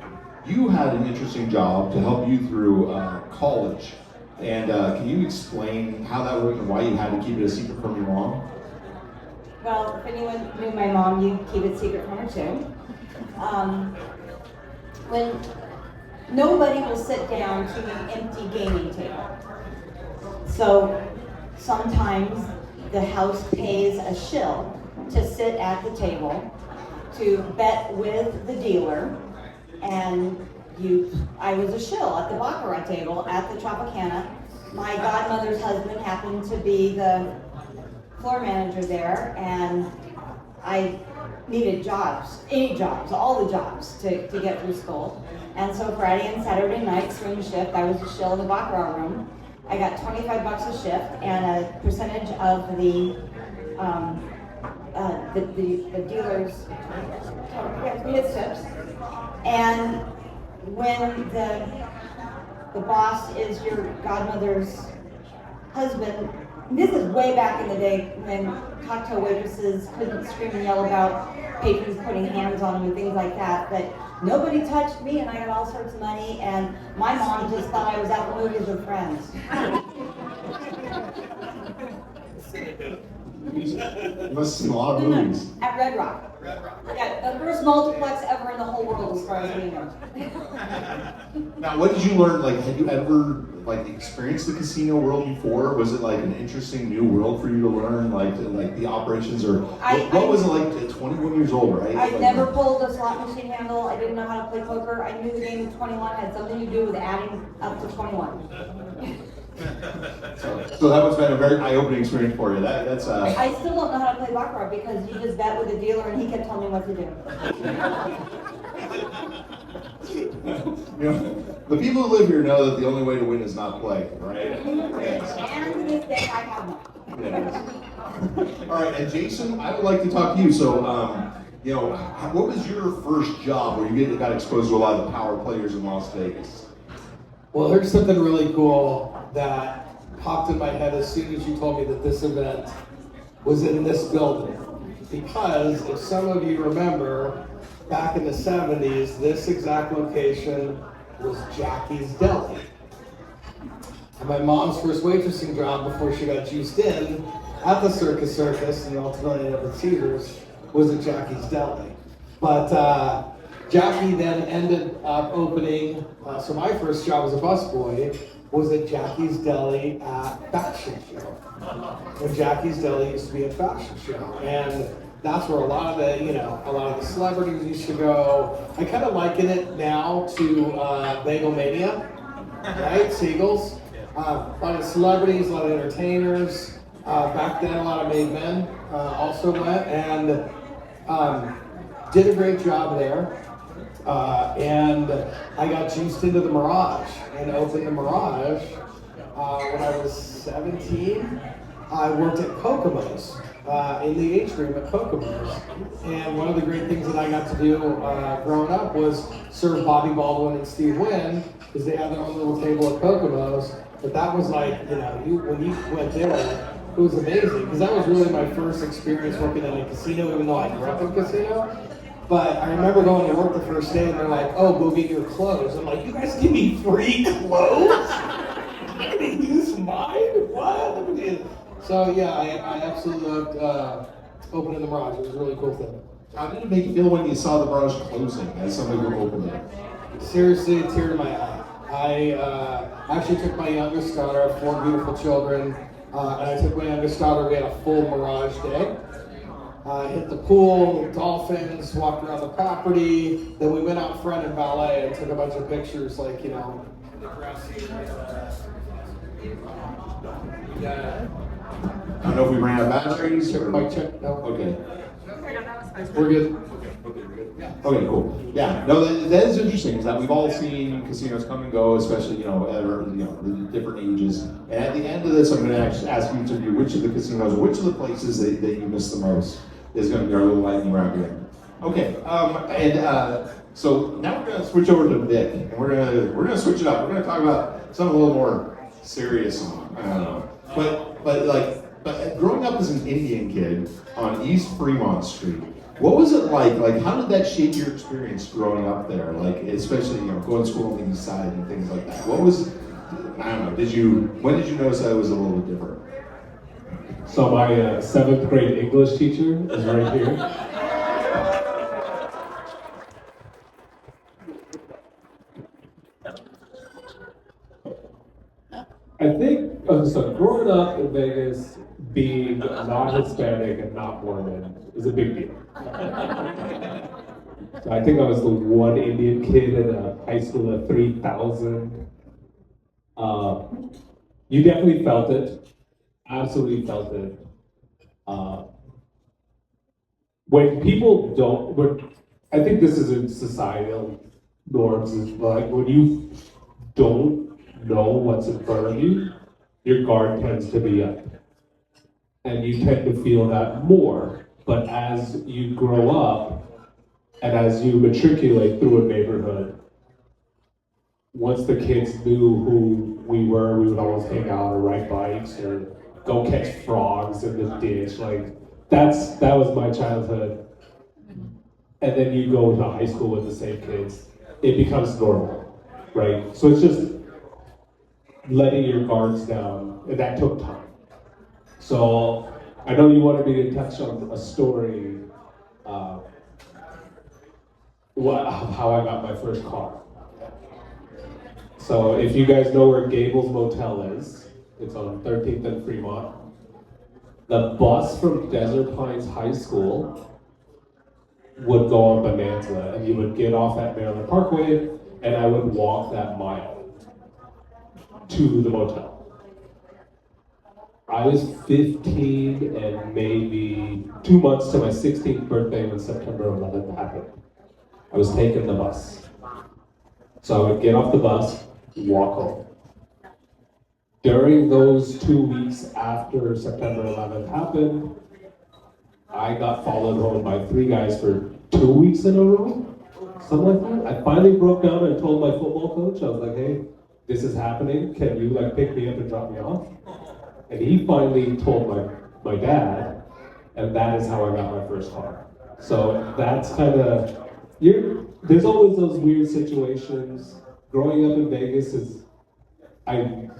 you had an interesting job to help you through college. And can you explain how that worked and why you had to keep it a secret from your mom? Well, if anyone knew my mom, you'd keep it secret from her too. When nobody will sit down to an empty gaming table. So sometimes the house pays a shill to sit at the table to bet with the dealer, and I was a shill at the baccarat table at the Tropicana. My godmother's husband happened to be the floor manager there, and I needed jobs, all the jobs to get through school. And so Friday and Saturday night, swing shift, I was a shill in the baccarat room. I got $25 a shift and a percentage of the dealer's his tips. And when the boss is your godmother's husband, this is way back in the day when cocktail waitresses couldn't scream and yell about patrons putting hands on them and things like that, but nobody touched me and I got all sorts of money, and my mom just thought I was at the movies with friends. You must have seen a lot of movies. At Red Rock. Yeah, the first multiplex ever in the whole world as far as we know. Now, what did you learn? Like, had you ever like experienced the casino world before? Was it like an interesting new world for you to learn, like the operations, or what was it like at 21 years old, right? I Like, never pulled a slot machine handle. I didn't know how to play poker. I knew the game of 21 had something to do with adding up to 21. So that must have been a very eye-opening experience for you. That's I still don't know how to play baccarat because you just bet with a dealer and he kept telling me what to do. you know, the people who live here know that the only way to win is not play, right? Yes. And to this day, I have not. Yes. All right, and Jason, I would like to talk to you. So, you know, what was your first job where you got exposed to a lot of the power players in Las Vegas? Well, here's something really cool that popped in my head as soon as you told me that this event was in this building. Because if some of you remember, back in the 70s, this exact location was Jackie's Deli. And my mom's first waitressing job before she got juiced in at the Circus and ultimately ended up at Caesars was at Jackie's Deli. But Jackie then ended up opening, so my first job as a busboy was at Jackie's Deli at Fashion Show. When Jackie's Deli used to be a fashion show. And that's where a lot of the celebrities used to go. I kind of liken it now to Bagel Mania, right? Seagulls. A lot of celebrities, a lot of entertainers. Back then, a lot of made men also went and did a great job there. And I got juiced into the Mirage and opened the Mirage when I was 17. I worked at Kokomo's in the atrium at Kokomo's. And one of the great things that I got to do growing up was serve Bobby Baldwin and Steve Wynn, because they had their own little table at Kokomo's. But that was like, when you went there, it was amazing, because that was really my first experience working in a casino, even though I grew up in casino. But I remember going to work the first day and they're like, oh, go get your clothes. I'm like, you guys give me free clothes? I'm gonna use mine? What? So yeah, I absolutely loved opening the Mirage. It was a really cool thing. How did it make you feel when you saw the Mirage closing as somebody who opened it? Seriously, a tear to my eye. I actually took my youngest daughter, I have 4 beautiful children, and I took my youngest daughter, we had a full Mirage day. Hit the pool, dolphins, walked around the property, then we went out front in ballet and took a bunch of pictures, like, in the grassy area. Yeah. I don't know if we ran out of batteries or... Mic check, no? Okay. We're good. Okay, cool. Yeah, no, that is interesting, is that we've all seen casinos come and go, especially, the different ages. And at the end of this, I'm gonna actually ask each of you which of the casinos, or which of the places that you miss the most is gonna be our little lightning round here. Okay, so now we're gonna switch over to Vic, and we're gonna switch it up. We're gonna talk about something a little more serious, I don't know. But growing up as an Indian kid on East Fremont Street, what was it like? Like, how did that shape your experience growing up there? Like, especially, going to school on the east side and things like that. What was, I don't know, when did you notice that it was a little bit different? So my 7th grade English teacher is right here. I think, so growing up in Vegas, being not Hispanic and not Mormon is a big deal. So I think I was the one Indian kid in a high school of 3,000. You definitely felt it, absolutely felt it. When people don't, I think this is in societal norms, is like when you don't know what's in front of you, your guard tends to be up. And you tend to feel that more. But as you grow up and as you matriculate through a neighborhood, once the kids knew who we were, we would always hang out or ride bikes or go catch frogs in the ditch. Like that was my childhood. And then you go to high school with the same kids, it becomes normal, right? So it's just letting your guards down, and that took time. So I know you wanted me to touch on a story, how I got my first car. So if you guys know where Gables Motel is, it's on 13th and Fremont. The bus from Desert Pines High School would go on Bonanza, and you would get off at Maryland Parkway, and I would walk that mile to the motel. I was 15 and maybe 2 months to my 16th birthday when September 11th happened. I was taking the bus. So I would get off the bus, walk home. During those 2 weeks after September 11th happened, I got followed home by 3 guys for 2 weeks in a row, something like that. I finally broke down and told my football coach, I was like, hey, this is happening, can you like pick me up and drop me off? And he finally told my dad, and that is how I got my first car. So that's kind of, there's always those weird situations. Growing up in Vegas I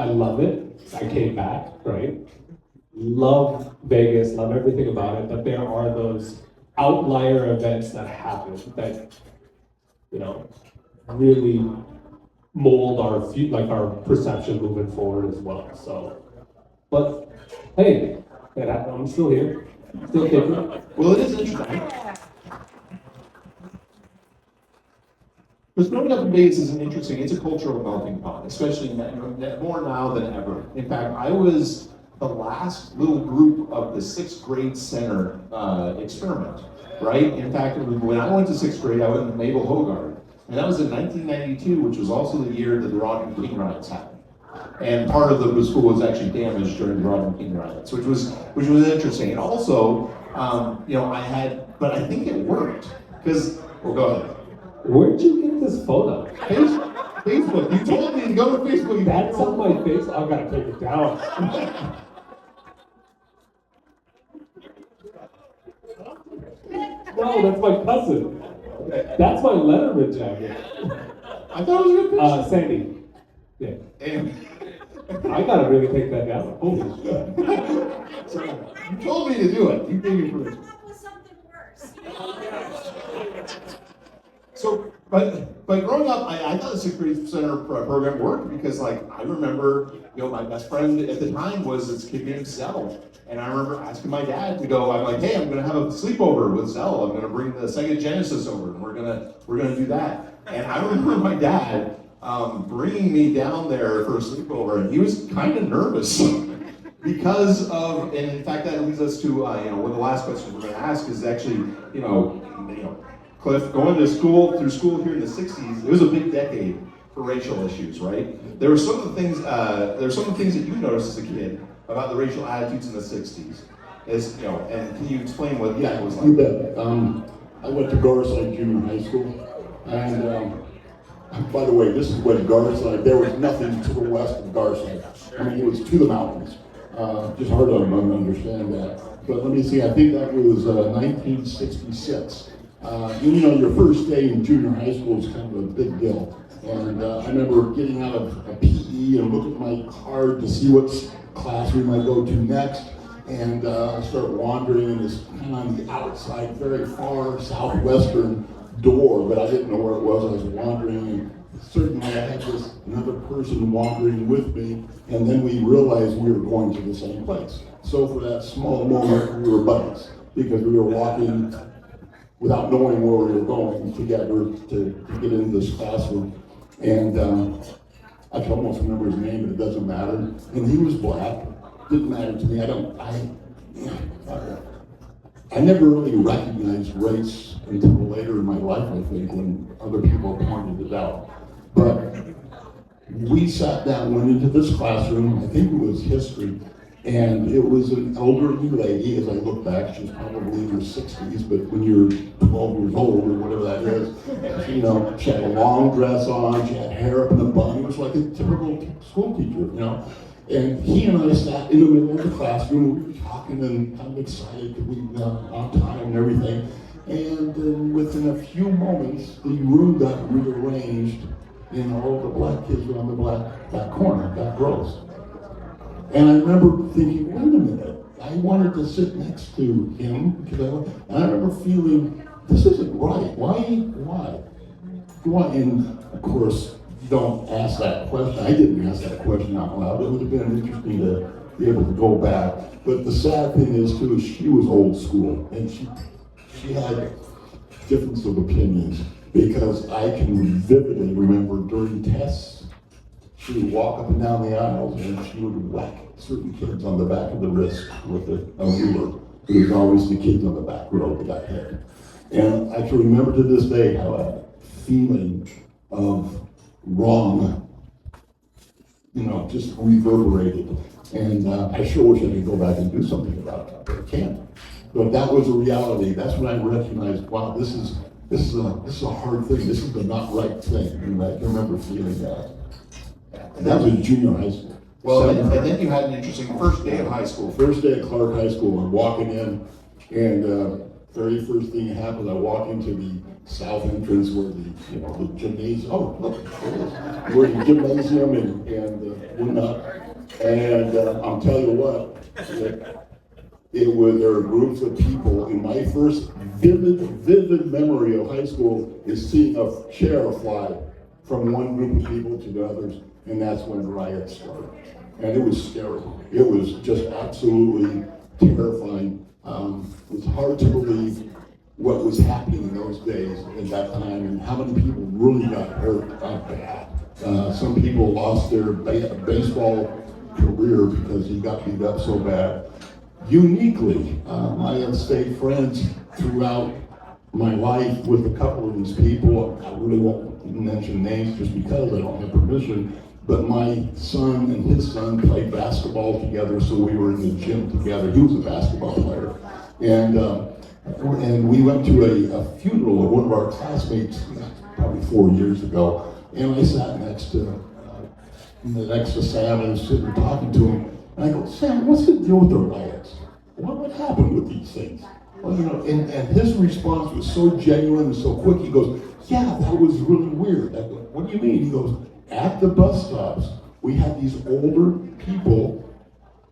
love it. I came back, right? Love Vegas, love everything about it, but there are those outlier events that happen that, really mold our perception moving forward as well. So, but hey, I'm still here, still kicking. Well, it is interesting. Because growing up in Vegas is interesting. It's a cultural melting pot, especially more now than ever. In fact, I was the last little group of the 6th grade center experiment, right? In fact, when I went to 6th grade, I went to Mabel Hogard. And that was in 1992, which was also the year that the Rodney King riots happened. And part of the school was actually damaged during the Rodney King riots, which was interesting. And also, but I think it worked because. Well, go ahead. Where'd you get this photo? Facebook. You told me to go to Facebook. That's on my face. I gotta take it down. No, that's my cousin. That's my Letterman jacket. I thought it was a good picture. Sandy. Yeah. And I gotta really take that down. Holy shit. so, you told me to do it. You gave me permission. Come up with something worse. So, but growing up, I thought the 6th grade center program worked because, like, I remember, my best friend at the time was this kid named Zell, and I remember asking my dad to go. I'm like, hey, I'm gonna have a sleepover with Zell. I'm gonna bring the Sega Genesis over, and we're gonna do that. And I remember my dad bringing me down there for a sleepover, and he was kind of nervous because of, and in fact, that leads us to one of the last questions we're gonna ask is actually, Cliff, going to school here in the 60s, it was a big decade for racial issues, right? There were some of the things that you noticed as a kid about the racial attitudes in the 60s. And can you explain what that was like? You bet. I went to Garside Junior High School, and by the way, this is when Garside, there was nothing to the west of Garside. I mean, it was to the mountains. Just hard to understand that. But let me see, I think that was 1966. Your first day in junior high school is kind of a big deal. And I remember getting out of a PE and looking at my card to see what classroom I go to next. And start wandering in this kind of on the outside, very far southwestern door, but I didn't know where it was. I was wandering, and certainly I had this another person wandering with me, and then we realized we were going to the same place. So for that small moment, we were buddies, because we were walking without knowing where we were going together to get into this classroom. And I can almost remember his name, but it doesn't matter. And he was black. Didn't matter to me. I never really recognized race until later in my life, I think, when other people pointed it out. But we sat down, went into this classroom, I think it was history, and it was an elderly lady, as I look back, she was probably in her 60s, but when you're 12 years old, or whatever that is, she had a long dress on, she had hair up in a bun, it was like a typical school teacher, And he and I sat in the middle of the classroom, we were talking and kind of excited that we were on time and everything. And within a few moments, the room got rearranged, all the black kids were on the back corner, back rows. And I remember thinking, wait a minute, I wanted to sit next to him, and I remember feeling, this isn't right, why? And of course, don't ask that question. I didn't ask that question out loud. It would have been interesting to be able to go back. But the sad thing is too, she was old school, and she had difference of opinions, because I can vividly remember during tests, she would walk up and down the aisles and she would whack certain kids on the back of the wrist with a ruler. It was always the kids on the back row that got hit. And I can remember to this day how that feeling of wrong, just reverberated. And I sure wish I could go back and do something about that, but I can't. But that was a reality. That's when I recognized, wow, this is a hard thing. This is the not right thing. And I can remember feeling that. And that was in junior high school. Well, and then you had an interesting first day of high school. First day at Clark High School, I'm walking in, and very first thing that happened, I walk into the south entrance where the gymnasium. Oh, look, there it is. Where the gymnasium and whatnot. And I'll tell you what, there were groups of people. In my first vivid memory of high school is seeing a chair fly from one group of people to the others, and that's when riots started. And it was scary. It was just absolutely terrifying. It was hard to believe what was happening in those days at that time, and how many people really got hurt bad. Some people lost their baseball career because he got beat up so bad. Uniquely, I have stayed friends throughout my life with a couple of these people. I really won't mention names just because I don't have permission, but my son and his son played basketball together, so we were in the gym together. He was a basketball player. And we went to a funeral of one of our classmates probably 4 years ago, and I sat next to Sam and was sitting there talking to him, and I go, Sam, what's the deal with the riots? What happened with these things? Well, and his response was so genuine and so quick. He goes, yeah, that was really weird. I go, what do you mean? He goes, at the bus stops, we had these older people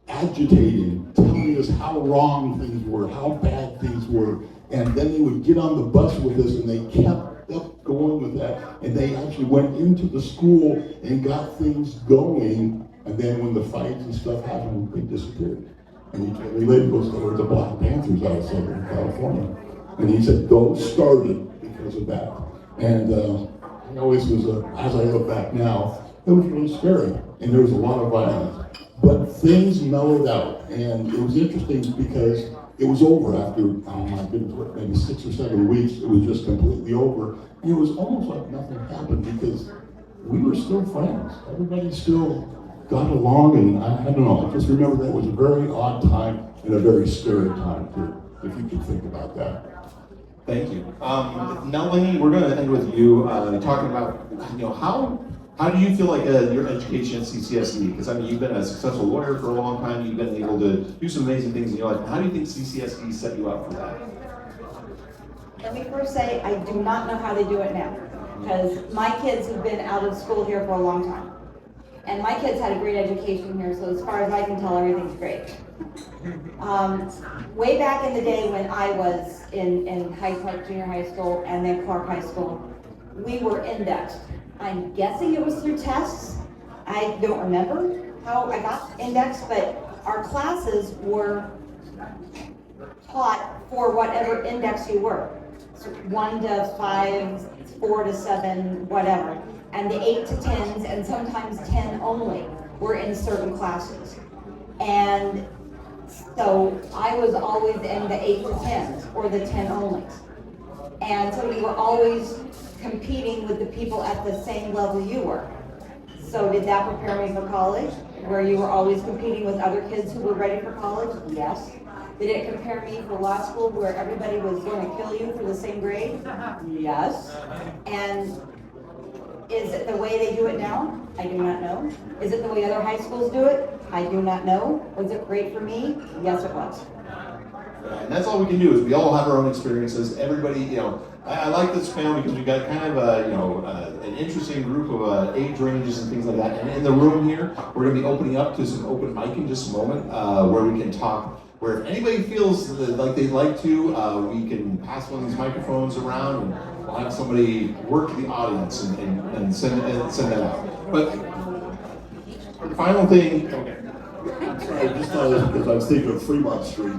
agitating, telling us how wrong things were, how bad things were, and then they would get on the bus with us, and they kept up going with that, and they actually went into the school and got things going, and then when the fights and stuff happened, they disappeared. And he told me later, he goes, there were the Black Panthers out of Southern California, and he said those started because of that. And it always was, as I look back now, it was really scary, and there was a lot of violence. But things mellowed out, and it was interesting because it was over after, oh my goodness, maybe 6 or 7 weeks. It was just completely over, and it was almost like nothing happened because we were still friends. Everybody still got along, and I don't know. I just remember that was a very odd time and a very scary time too, if you can think about that. Thank you. Melanie, we're going to end with you talking about, how do you feel like your education at CCSD? Because you've been a successful lawyer for a long time. You've been able to do some amazing things in your life. How do you think CCSD set you up for that? Let me first say, I do not know how they do it now, because my kids have been out of school here for a long time. And my kids had a great education here, so as far as I can tell, everything's great. Way back in the day when I was in Hyde Park Junior High School and then Clark High School, we were indexed. I'm guessing it was through tests. I don't remember how I got indexed, but our classes were taught for whatever index you were. So 1 to 5, 4 to 7, whatever. And the 8 to 10s, and sometimes 10 only, were in certain classes. And so I was always in the 8 to 10s, or the 10 onlys. And so we were always competing with the people at the same level you were. So did that prepare me for college, where you were always competing with other kids who were ready for college? Yes. Did it prepare me for law school, where everybody was going to kill you for the same grade? Yes. And is it the way they do it now? I do not know. Is it the way other high schools do it? I do not know. Was it great for me? Yes, it was. And that's all we can do, is we all have our own experiences. Everybody, I like this panel because we got kind of an interesting group of age ranges and things like that. And in the room here, we're going to be opening up to some open mic in just a moment, where we can talk where if anybody feels like they'd like to, we can pass one of these microphones around and we'll have somebody work the audience and send that out. But the final thing, okay. I'm sorry, I just thought of this because I was thinking of Fremont Street.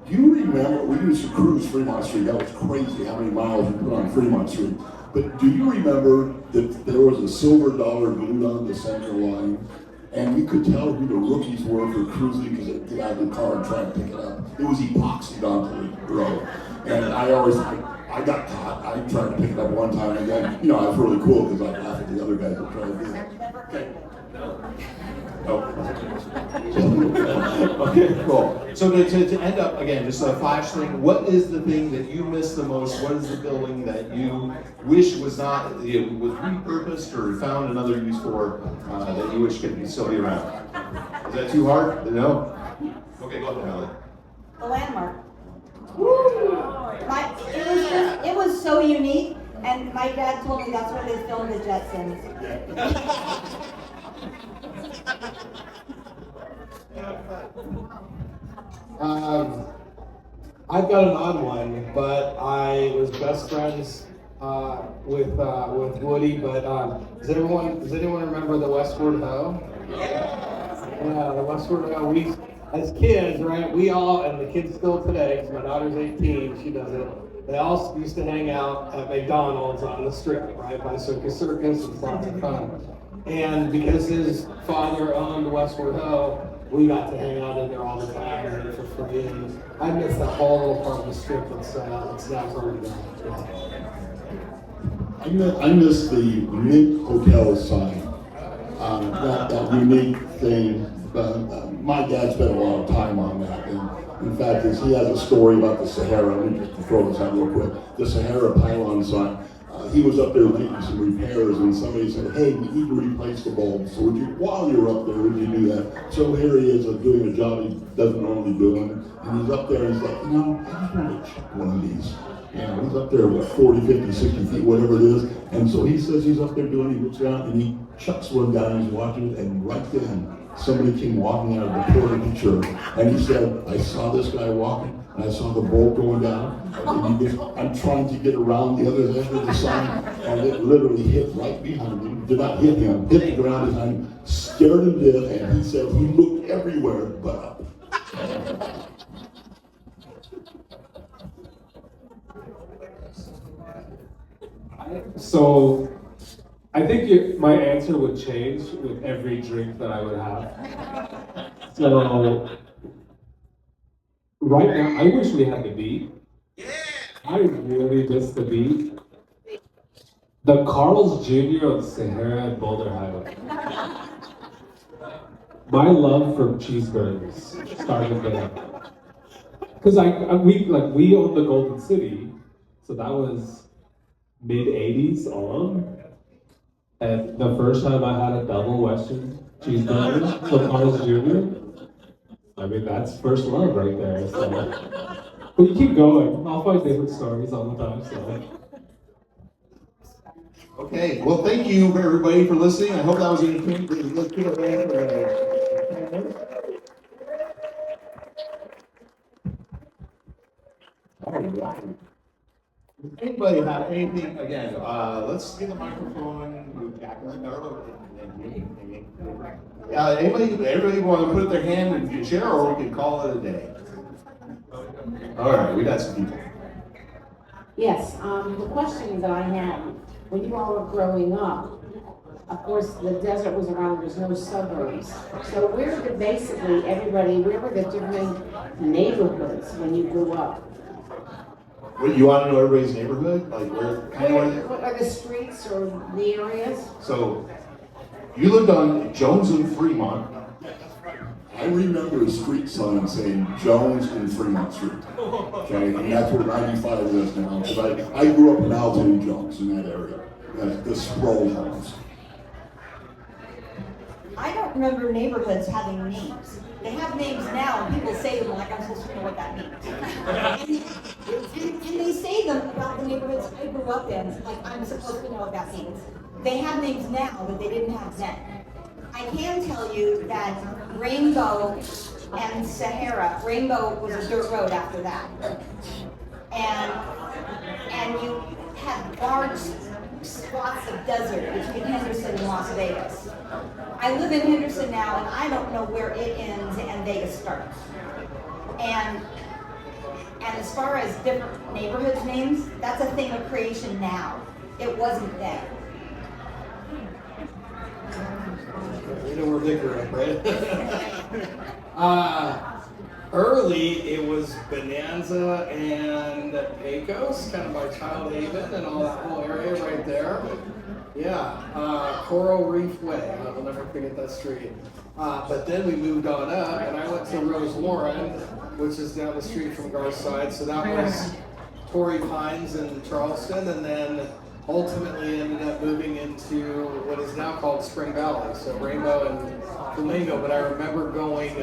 Do you remember, we used to cruise Fremont Street, that was crazy how many miles we put on Fremont Street. But do you remember that there was a silver dollar glued on the center line? And you could tell who the rookies were for cruising because they'd get out of the car and try to pick it up. It was epoxied onto the road. And I got caught. I tried to pick it up one time and then, I was really cool because I laughed at the other guys that tried to do it. Okay. Okay, cool. So to end up, again, just a flash thing, what is the thing that you miss the most? What is the building that you wish was not, was repurposed or found another use for, that you wish could still be around? Is that too hard? No? Okay, go ahead, Allie. The landmark. It was so unique, and my dad told me that's where they filmed the Jetsons. I've got an odd one, but I was best friends with Woody. But does anyone remember the Westward Ho? Yeah, the Westward Ho. We, as kids, right? We all, and the kids still today, because my daughter's 18, she does it. They all used to hang out at McDonald's on the strip, right, by Circus Circus. It's lots of fun. And because his father owned Westward Ho, we got to hang out in there all the time and for free. And I miss that whole little part of the strip that's now totally gone. I miss the Mint Hotel sign. That unique thing. My dad spent a lot of time on that. And in fact, he has a story about the Sahara. Let me just throw this out real quick. The Sahara pylon sign. He was up there making some repairs, and somebody said, "Hey, we need to replace the bulbs. So while you're up there, would you do that?" So here he is doing a job he doesn't normally do, and he's up there. And he's like, I just want to check one of these. He's up there, 40, 50, 60 feet, whatever it is. And so he says he's up there doing. He looks around and he chucks one down. And he's watching it, and right then somebody came walking out of the port of the church, and he said, "I saw this guy walking. And I saw the bolt going down, and he goes, I'm trying to get around the other end of the sign, and it literally hit right behind him. Did not hit him, hit the ground behind him, scared him to death, and he said he looked everywhere but up." So, I think my answer would change with every drink that I would have. So, right now, I wish we had the beat. I really miss the beat. The Carl's Jr. on Sahara and Boulder Highway. My love for cheeseburgers started there. Because we owned the Golden City, so that was mid-80s on. And the first time I had a double Western cheeseburger from Carl's Jr., I mean, that's first love right there. So. But you keep going. I'll find different stories all the time. So. Okay, well, thank you everybody for listening. I hope that was entertaining. Let's give a hand for anybody have anything, again, let's get the microphone, move back. Everybody want to put their hand and share, or we can call it a day. All right, we got some people. Yes, the question that I had, when you all were growing up, of course, the desert was around, there's no suburbs. So where were where were the different neighborhoods when you grew up? What, you want to know everybody's neighborhood? Like where, What are the streets or the areas? So, you lived on Jones and Fremont. I remember a street sign saying Jones and Fremont Street. Okay, and that's where 95 is now. Because I grew up in Alton Jones in that area. That's the Sproul house. I don't remember neighborhoods having names. They have names now, and people say them like I'm supposed to know what that means. and they say them about the neighborhoods I grew up in, like I'm supposed to know what that means. They have names now that they didn't have then. I can tell you that Rainbow and Sahara. Rainbow was a dirt road after that. And you have large swaths of desert between Henderson and Las Vegas. I live in Henderson now, and I don't know where it ends and Vegas starts. And as far as different neighborhoods names, that's a thing of creation now. It wasn't then. You know where they grew up, right? Early, it was Bonanza and Pecos, kind of my child haven and all that whole area right there. Yeah, Coral Reef Way, I will never forget that street. But then we moved on up, and I went to Rose Lauren, which is down the street from Garside, so that was Torrey Pines in Charleston, and then ultimately ended up moving into what is now called Spring Valley, so Rainbow and Flamingo. But I remember going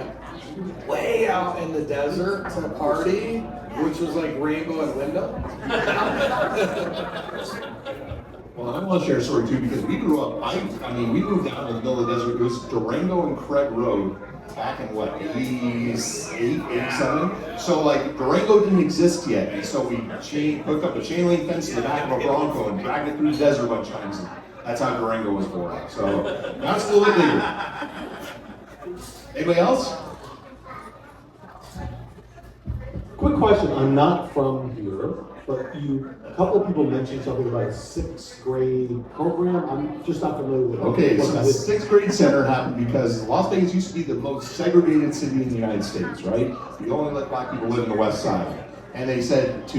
way out in the desert to party, which was like Rainbow and Wyndham. Well, I want to share a story too, because we grew up, I mean, we moved out in the middle of the desert. It was Durango and Craig Road back in what, 88, 87? So like Durango didn't exist yet. And so we hooked up a chain link fence to the back of a Bronco and dragged it through the desert a bunch of times. And that's how Durango was born. So now it's a little bit bigger. Anybody else? Quick question, I'm not from here, but a couple of people mentioned something about a 6th grade program. I'm just not familiar with it. Okay, What so the that is. 6th grade center happened because Las Vegas used to be the most segregated city in the United States, right? You only let black people live in the west side. And they said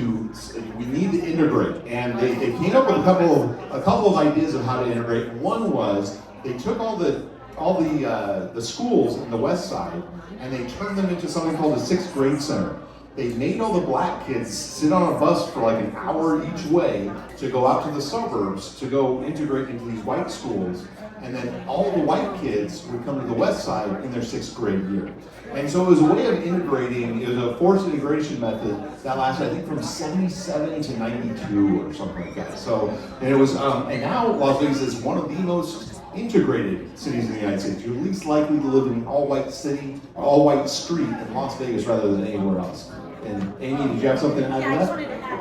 we need to integrate. And they came up with a couple of ideas of how to integrate. One was they took all the schools in the west side and they turned them into something called a 6th grade center. They made all the black kids sit on a bus for like an hour each way to go out to the suburbs to go integrate into these white schools. And then all the white kids would come to the west side in their 6th grade year. And so it was a way of integrating, it was a forced integration method that lasted, I think, from 77 to 92 or something like that. So, and it was, and now Las Vegas is one of the most integrated cities in the United States. You're least likely to live in an all-white city, all-white street in Las Vegas rather than anywhere else. And Amy, did you have something to add Yeah, I to just that? wanted to add.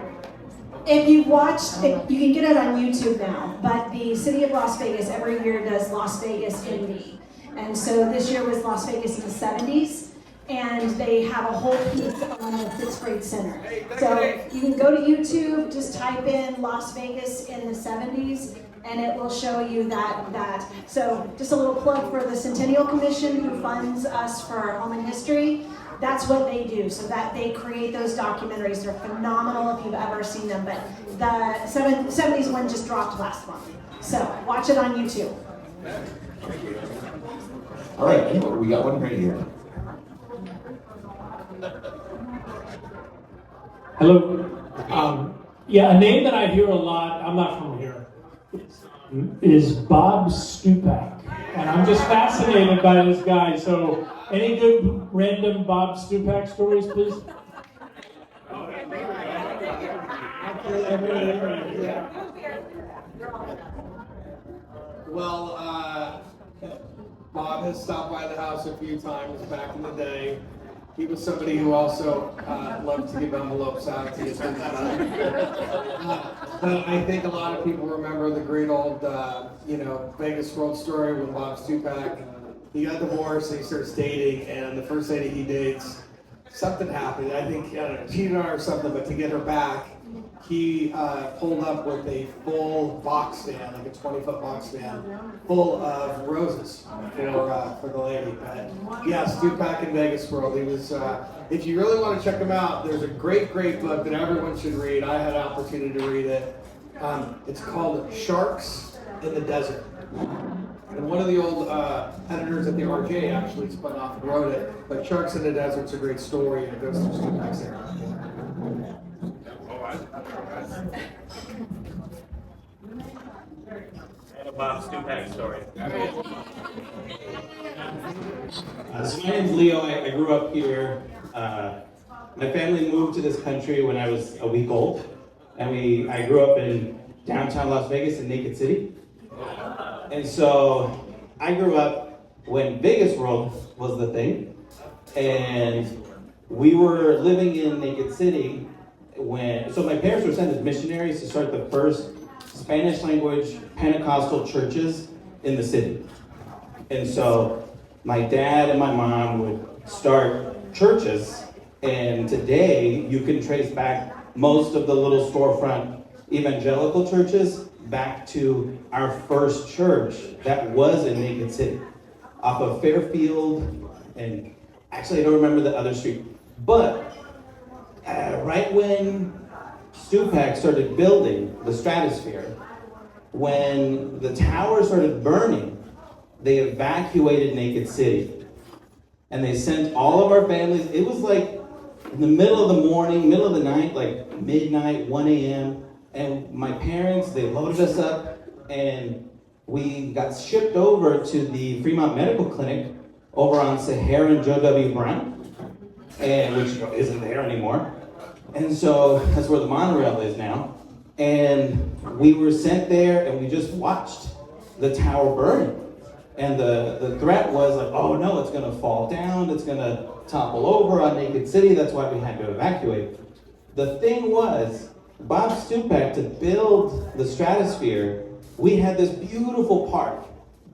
If you watched, you can get it on YouTube now, but the city of Las Vegas every year does Las Vegas Indie. And so this year was Las Vegas in the 70s, and they have a whole piece on the 6th grade center. So you can go to YouTube, just type in Las Vegas in the 70s, and it will show you that. So just a little plug for the Centennial Commission, who funds us for our home and history. That's what they do, so that they create those documentaries. They're phenomenal if you've ever seen them, but the 70s one just dropped last month. So watch it on YouTube. All right, we got one right here. Hello. Yeah, a name that I hear a lot, I'm not from here, is Bob Stupak. And I'm just fascinated by this guy. So, any good random Bob Stupak stories, please? Well, Bob has stopped by the house a few times back in the day. He was somebody who also loved to give envelopes out to get things done. But I think a lot of people remember the great old, Vegas World story when Bob Stupak, he got divorced and he starts dating, and the first lady he dates, something happened. I think cheated on her or something, but to get her back, he pulled up with a full box stand, like a 20-foot box stand, full of roses for the lady. But yeah, Stupak in Vegas World. He was. If you really want to check him out, there's a great book that everyone should read. I had an opportunity to read it. It's called Sharks in the Desert. And one of the old editors at the RJ actually spun off and wrote it. But Sharks in the Desert's a great story, and it goes through Stupak's era. And a Bob Stupak story. So my name's Leo. I grew up here. My family moved to this country when I was a week old, and I grew up in downtown Las Vegas in Naked City. And so I grew up when Vegas World was the thing, And we were living in Naked City so my parents were sent as missionaries to start the first Spanish language Pentecostal churches in the city. And so my dad and my mom would start churches, and today you can trace back most of the little storefront evangelical churches back to our first church that was in Naked City, off of Fairfield, and actually I don't remember the other street. But right when Stupak started building the Stratosphere, when the tower started burning, they evacuated Naked City. And they sent all of our families, it was like in the middle of the morning, middle of the night, like midnight, 1 a.m. And my parents, they loaded us up and we got shipped over to the Fremont Medical Clinic over on Sahara and Joe W. Brown, and which isn't there anymore. And so that's where the monorail is now. And we were sent there and we just watched the tower burn. And the threat was like, oh no, it's gonna fall down, it's gonna topple over on Naked City, that's why we had to evacuate. The thing was, Bob Stupak, to build the Stratosphere, we had this beautiful park,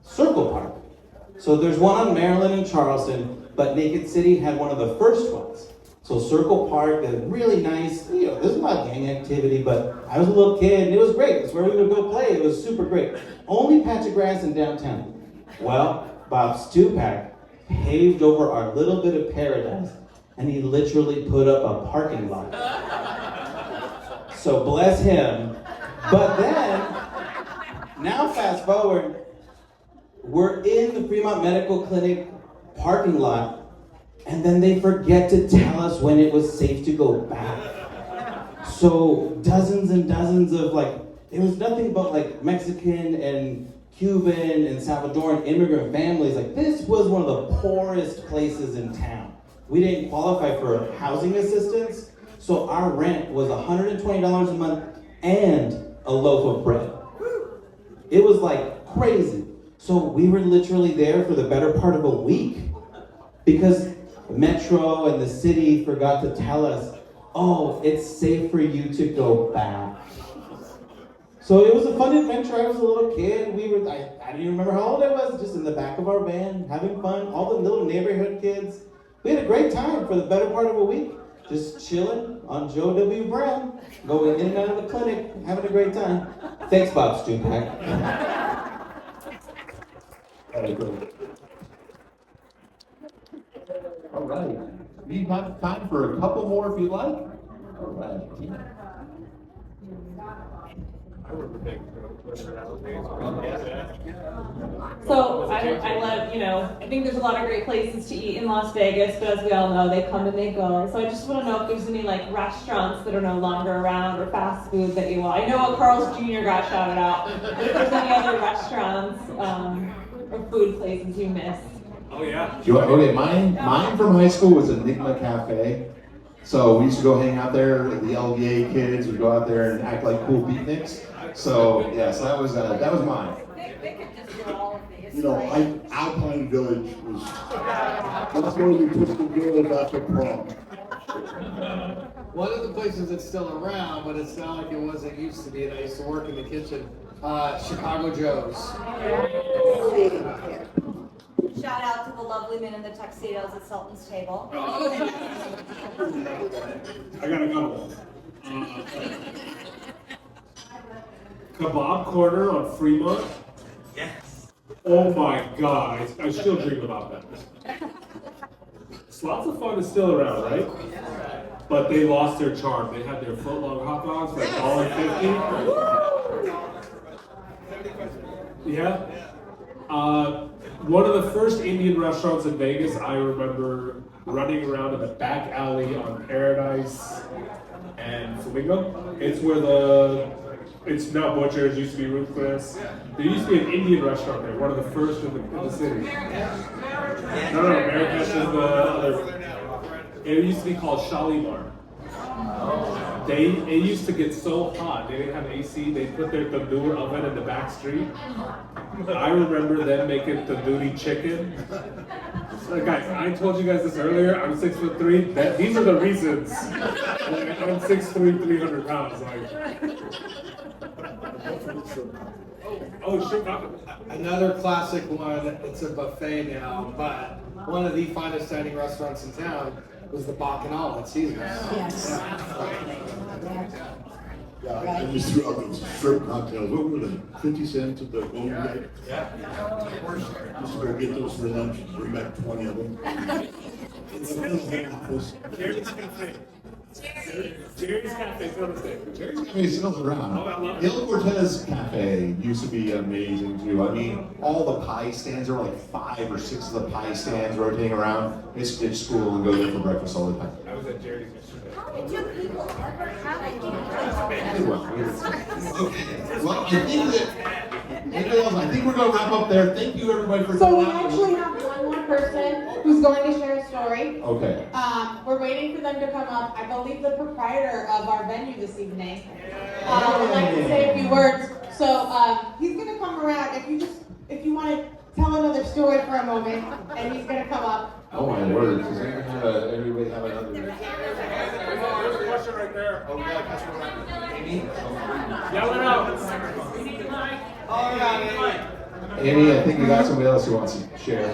Circle Park. So there's one on Maryland and Charleston, but Naked City had one of the first ones. So Circle Park, a really nice, there's a lot of gang activity, but I was a little kid and it was great. It's where we would go play, it was super great. Only patch of grass in downtown. Well, Bob Stupak paved over our little bit of paradise and he literally put up a parking lot. So bless him. But then, now fast forward, we're in the Fremont Medical Clinic parking lot, and then they forget to tell us when it was safe to go back. So dozens and dozens of it was nothing but Mexican and Cuban and Salvadoran immigrant families. This was one of the poorest places in town. We didn't qualify for housing assistance, so our rent was $120 a month and a loaf of bread. It was crazy. So we were literally there for the better part of a week because Metro and the city forgot to tell us, oh, it's safe for you to go back. So it was a fun adventure. I was a little kid. I don't even remember how old I was, just in the back of our van, having fun. All the little neighborhood kids. We had a great time for the better part of a week. Just chilling on Joe W. Brown, going in and out of the clinic, having a great time. Thanks, Bob Stupak. All right. We have time for a couple more if you like. All right. So I love, I think there's a lot of great places to eat in Las Vegas, but as we all know, they come and they go. So I just want to know if there's any restaurants that are no longer around or fast food that you want. I know Carl's Jr. got shouted out, but if there's any other restaurants or food places you miss. Oh yeah. Okay, mine from high school was Enigma Cafe. So we used to go hang out there, the LVA kids would go out there and act like cool beatniks. So yes, that was mine. They could just do all of these. Alpine Village was, that's where we took the girls after prom. One of the places that's still around, but it's not like it was it used to be, and I used to work in the kitchen, Chicago Joe's. Shout out to the lovely men in the tuxedos at Sultan's table. I got a couple. Kebab Corner on Fremont. Yes. Oh my God, I still dream about that. Slots of Fun is still around, right? But they lost their charm. They had their footlong hot dogs for $1.50. Yeah. One of the first Indian restaurants in Vegas, I remember running around in the back alley on Paradise and Flamingo. It's where it's now Butcher's, used to be Ruthless. There used to be an Indian restaurant there, one of the first in the city. No, Marrakesh is the other. It used to be called Shalimar. It used to get so hot. They didn't have AC. They put their tandoor oven in the back street. I remember them making tandoori chicken. So guys, I told you guys this earlier. I'm 6'3". These are the reasons. Like, I'm 6'3", 300 pounds. Oh, sure. Another classic one, it's a buffet now, but one of the finest dining restaurants in town was the Bacchanal at Caesar's. Yes. Yeah, and we threw out those shrimp cocktails. What were they? 50 cents at the Golden Gate? Yeah. Used to go get those for lunch and bring back 20 of them. Jerry's Cafe, so to say. Jerry's Cafe still around. Il Cortez Cafe used to be amazing too. I mean, all the pie stands, there were like 5 or 6 of the pie stands rotating around. I used to ditch school and go there for breakfast all the time. I was at Jerry's yesterday. Well, I think that, anybody else, I think we're going to wrap up there. Thank you everybody for So coming we out. actually have one more person who's going to share a story. Okay. We're waiting for them to come up. I believe the proprietor of our venue this evening would like to say a few words. So he's going to come around. If you want to tell another story for a moment, and he's going to come up. Oh my word. Does anybody have another? There's a question right there. Oh, yeah, that's right. Amy? Yell it out. We need the mic. All right. Amy, I think we got somebody else who wants to share.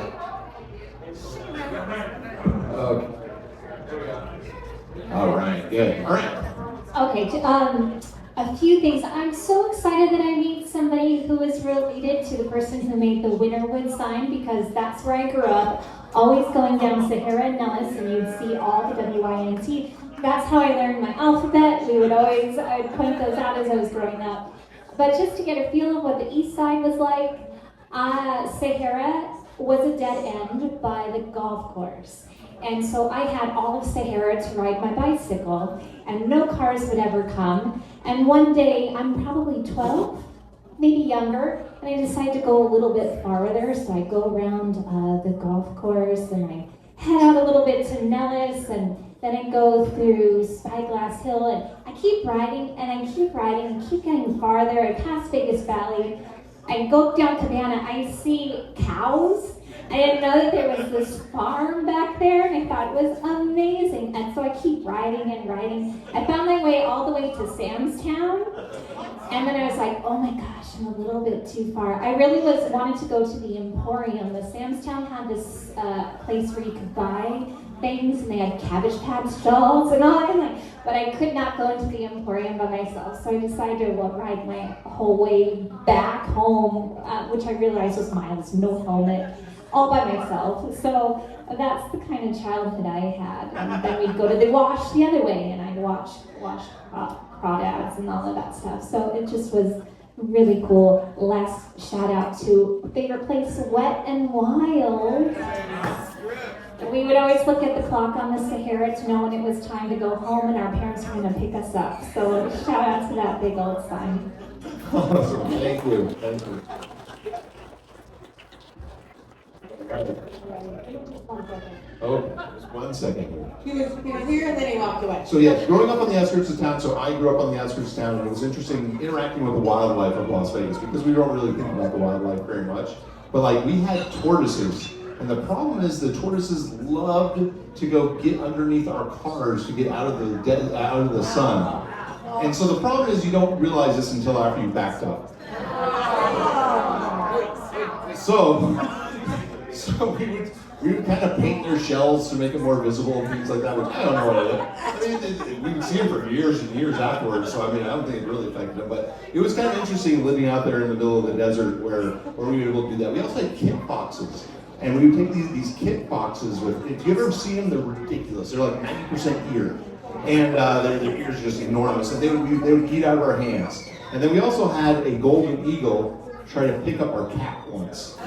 Okay. All right, good. All right. Okay, a few things. I'm so excited that I meet somebody who is related to the person who made the Winterwood sign, because that's where I grew up, always going down Sahara and Nellis, and you'd see all the WINT. That's how I learned my alphabet. I would point those out as I was growing up. But just to get a feel of what the east side was like, Sahara was a dead end by the golf course. And so I had all of Sahara to ride my bicycle, and no cars would ever come. And one day, I'm probably 12, maybe younger, and I decided to go a little bit farther. So I go around the golf course, and I head out a little bit to Nellis, and then I go through Spyglass Hill, and I keep riding, and I keep riding, and keep getting farther. I pass Vegas Valley. I go down Cabana, I see cows. I didn't know that there was this farm back there, and I thought it was amazing. And so I keep riding and riding. I found my way all the way to Samstown, and then I was like, oh my gosh, I'm a little bit too far. I really wanted to go to the Emporium. The Samstown had this place where you could buy things, and they had Cabbage Patch dolls and all that, but I could not go into the Emporium by myself, so I decided to ride my whole way back home, which I realized was miles, no helmet, all by myself. So that's the kind of childhood I had. And then we'd go to the wash the other way, and I'd watch crawdads and all of that stuff. So it just was really cool. Last shout out to favorite place, Wet and Wild. We would always look at the clock on the Sahara to know when it was time to go home, and our parents were going to pick us up. So shout out to that big old sign. Awesome. Thank you. Thank you. Oh, just 1 second here. He was here and then he walked away. So yes, growing up on the outskirts of town, so I grew up on the outskirts of town, and it was interesting interacting with the wildlife of Las Vegas, because we don't really think about the wildlife very much. But like, we had tortoises, and the problem is the tortoises loved to go get underneath our cars to get out of the sun. And so the problem is you don't realize this until after you backed up. So we would kind of paint their shells to make it more visible and things like that, which I don't know what it is. We would see them for years and years afterwards, so I mean, I don't think it really affected them, but it was kind of interesting living out there in the middle of the desert where we were able to do that. We also had kit foxes, and we would take these kit foxes with, if you ever see them, they're ridiculous. They're like 90% ear, and their ears are just enormous, and they would eat out of our hands. And then we also had a golden eagle try to pick up our cat once.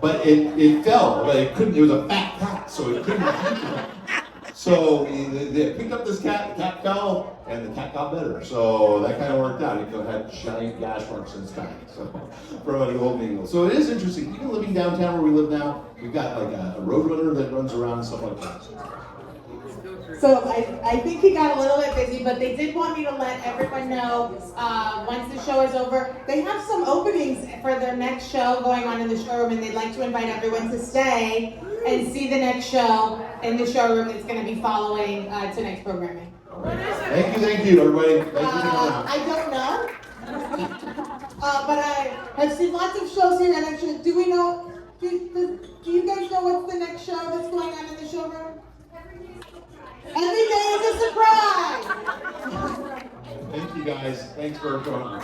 But it fell, but it couldn't, it was a fat cat, so it couldn't eat it. So they picked up this cat, the cat fell, and the cat got better. So that kind of worked out. It had giant gash marks in its back, so from an old eagle. So it is interesting. Even living downtown where we live now, we've got like a road runner that runs around and stuff like that. So I think he got a little bit busy, but they did want me to let everyone know, once the show is over, they have some openings for their next show going on in the showroom, and they'd like to invite everyone to stay and see the next show in the showroom that's going to be following tonight's programming. Thank you, everybody. Thank you for coming out. I don't know, but I have seen lots of shows here, and I'm sure, do we know, do you guys know what's the next show that's going on in the showroom? Every day is a surprise! Thank you guys. Thanks for coming.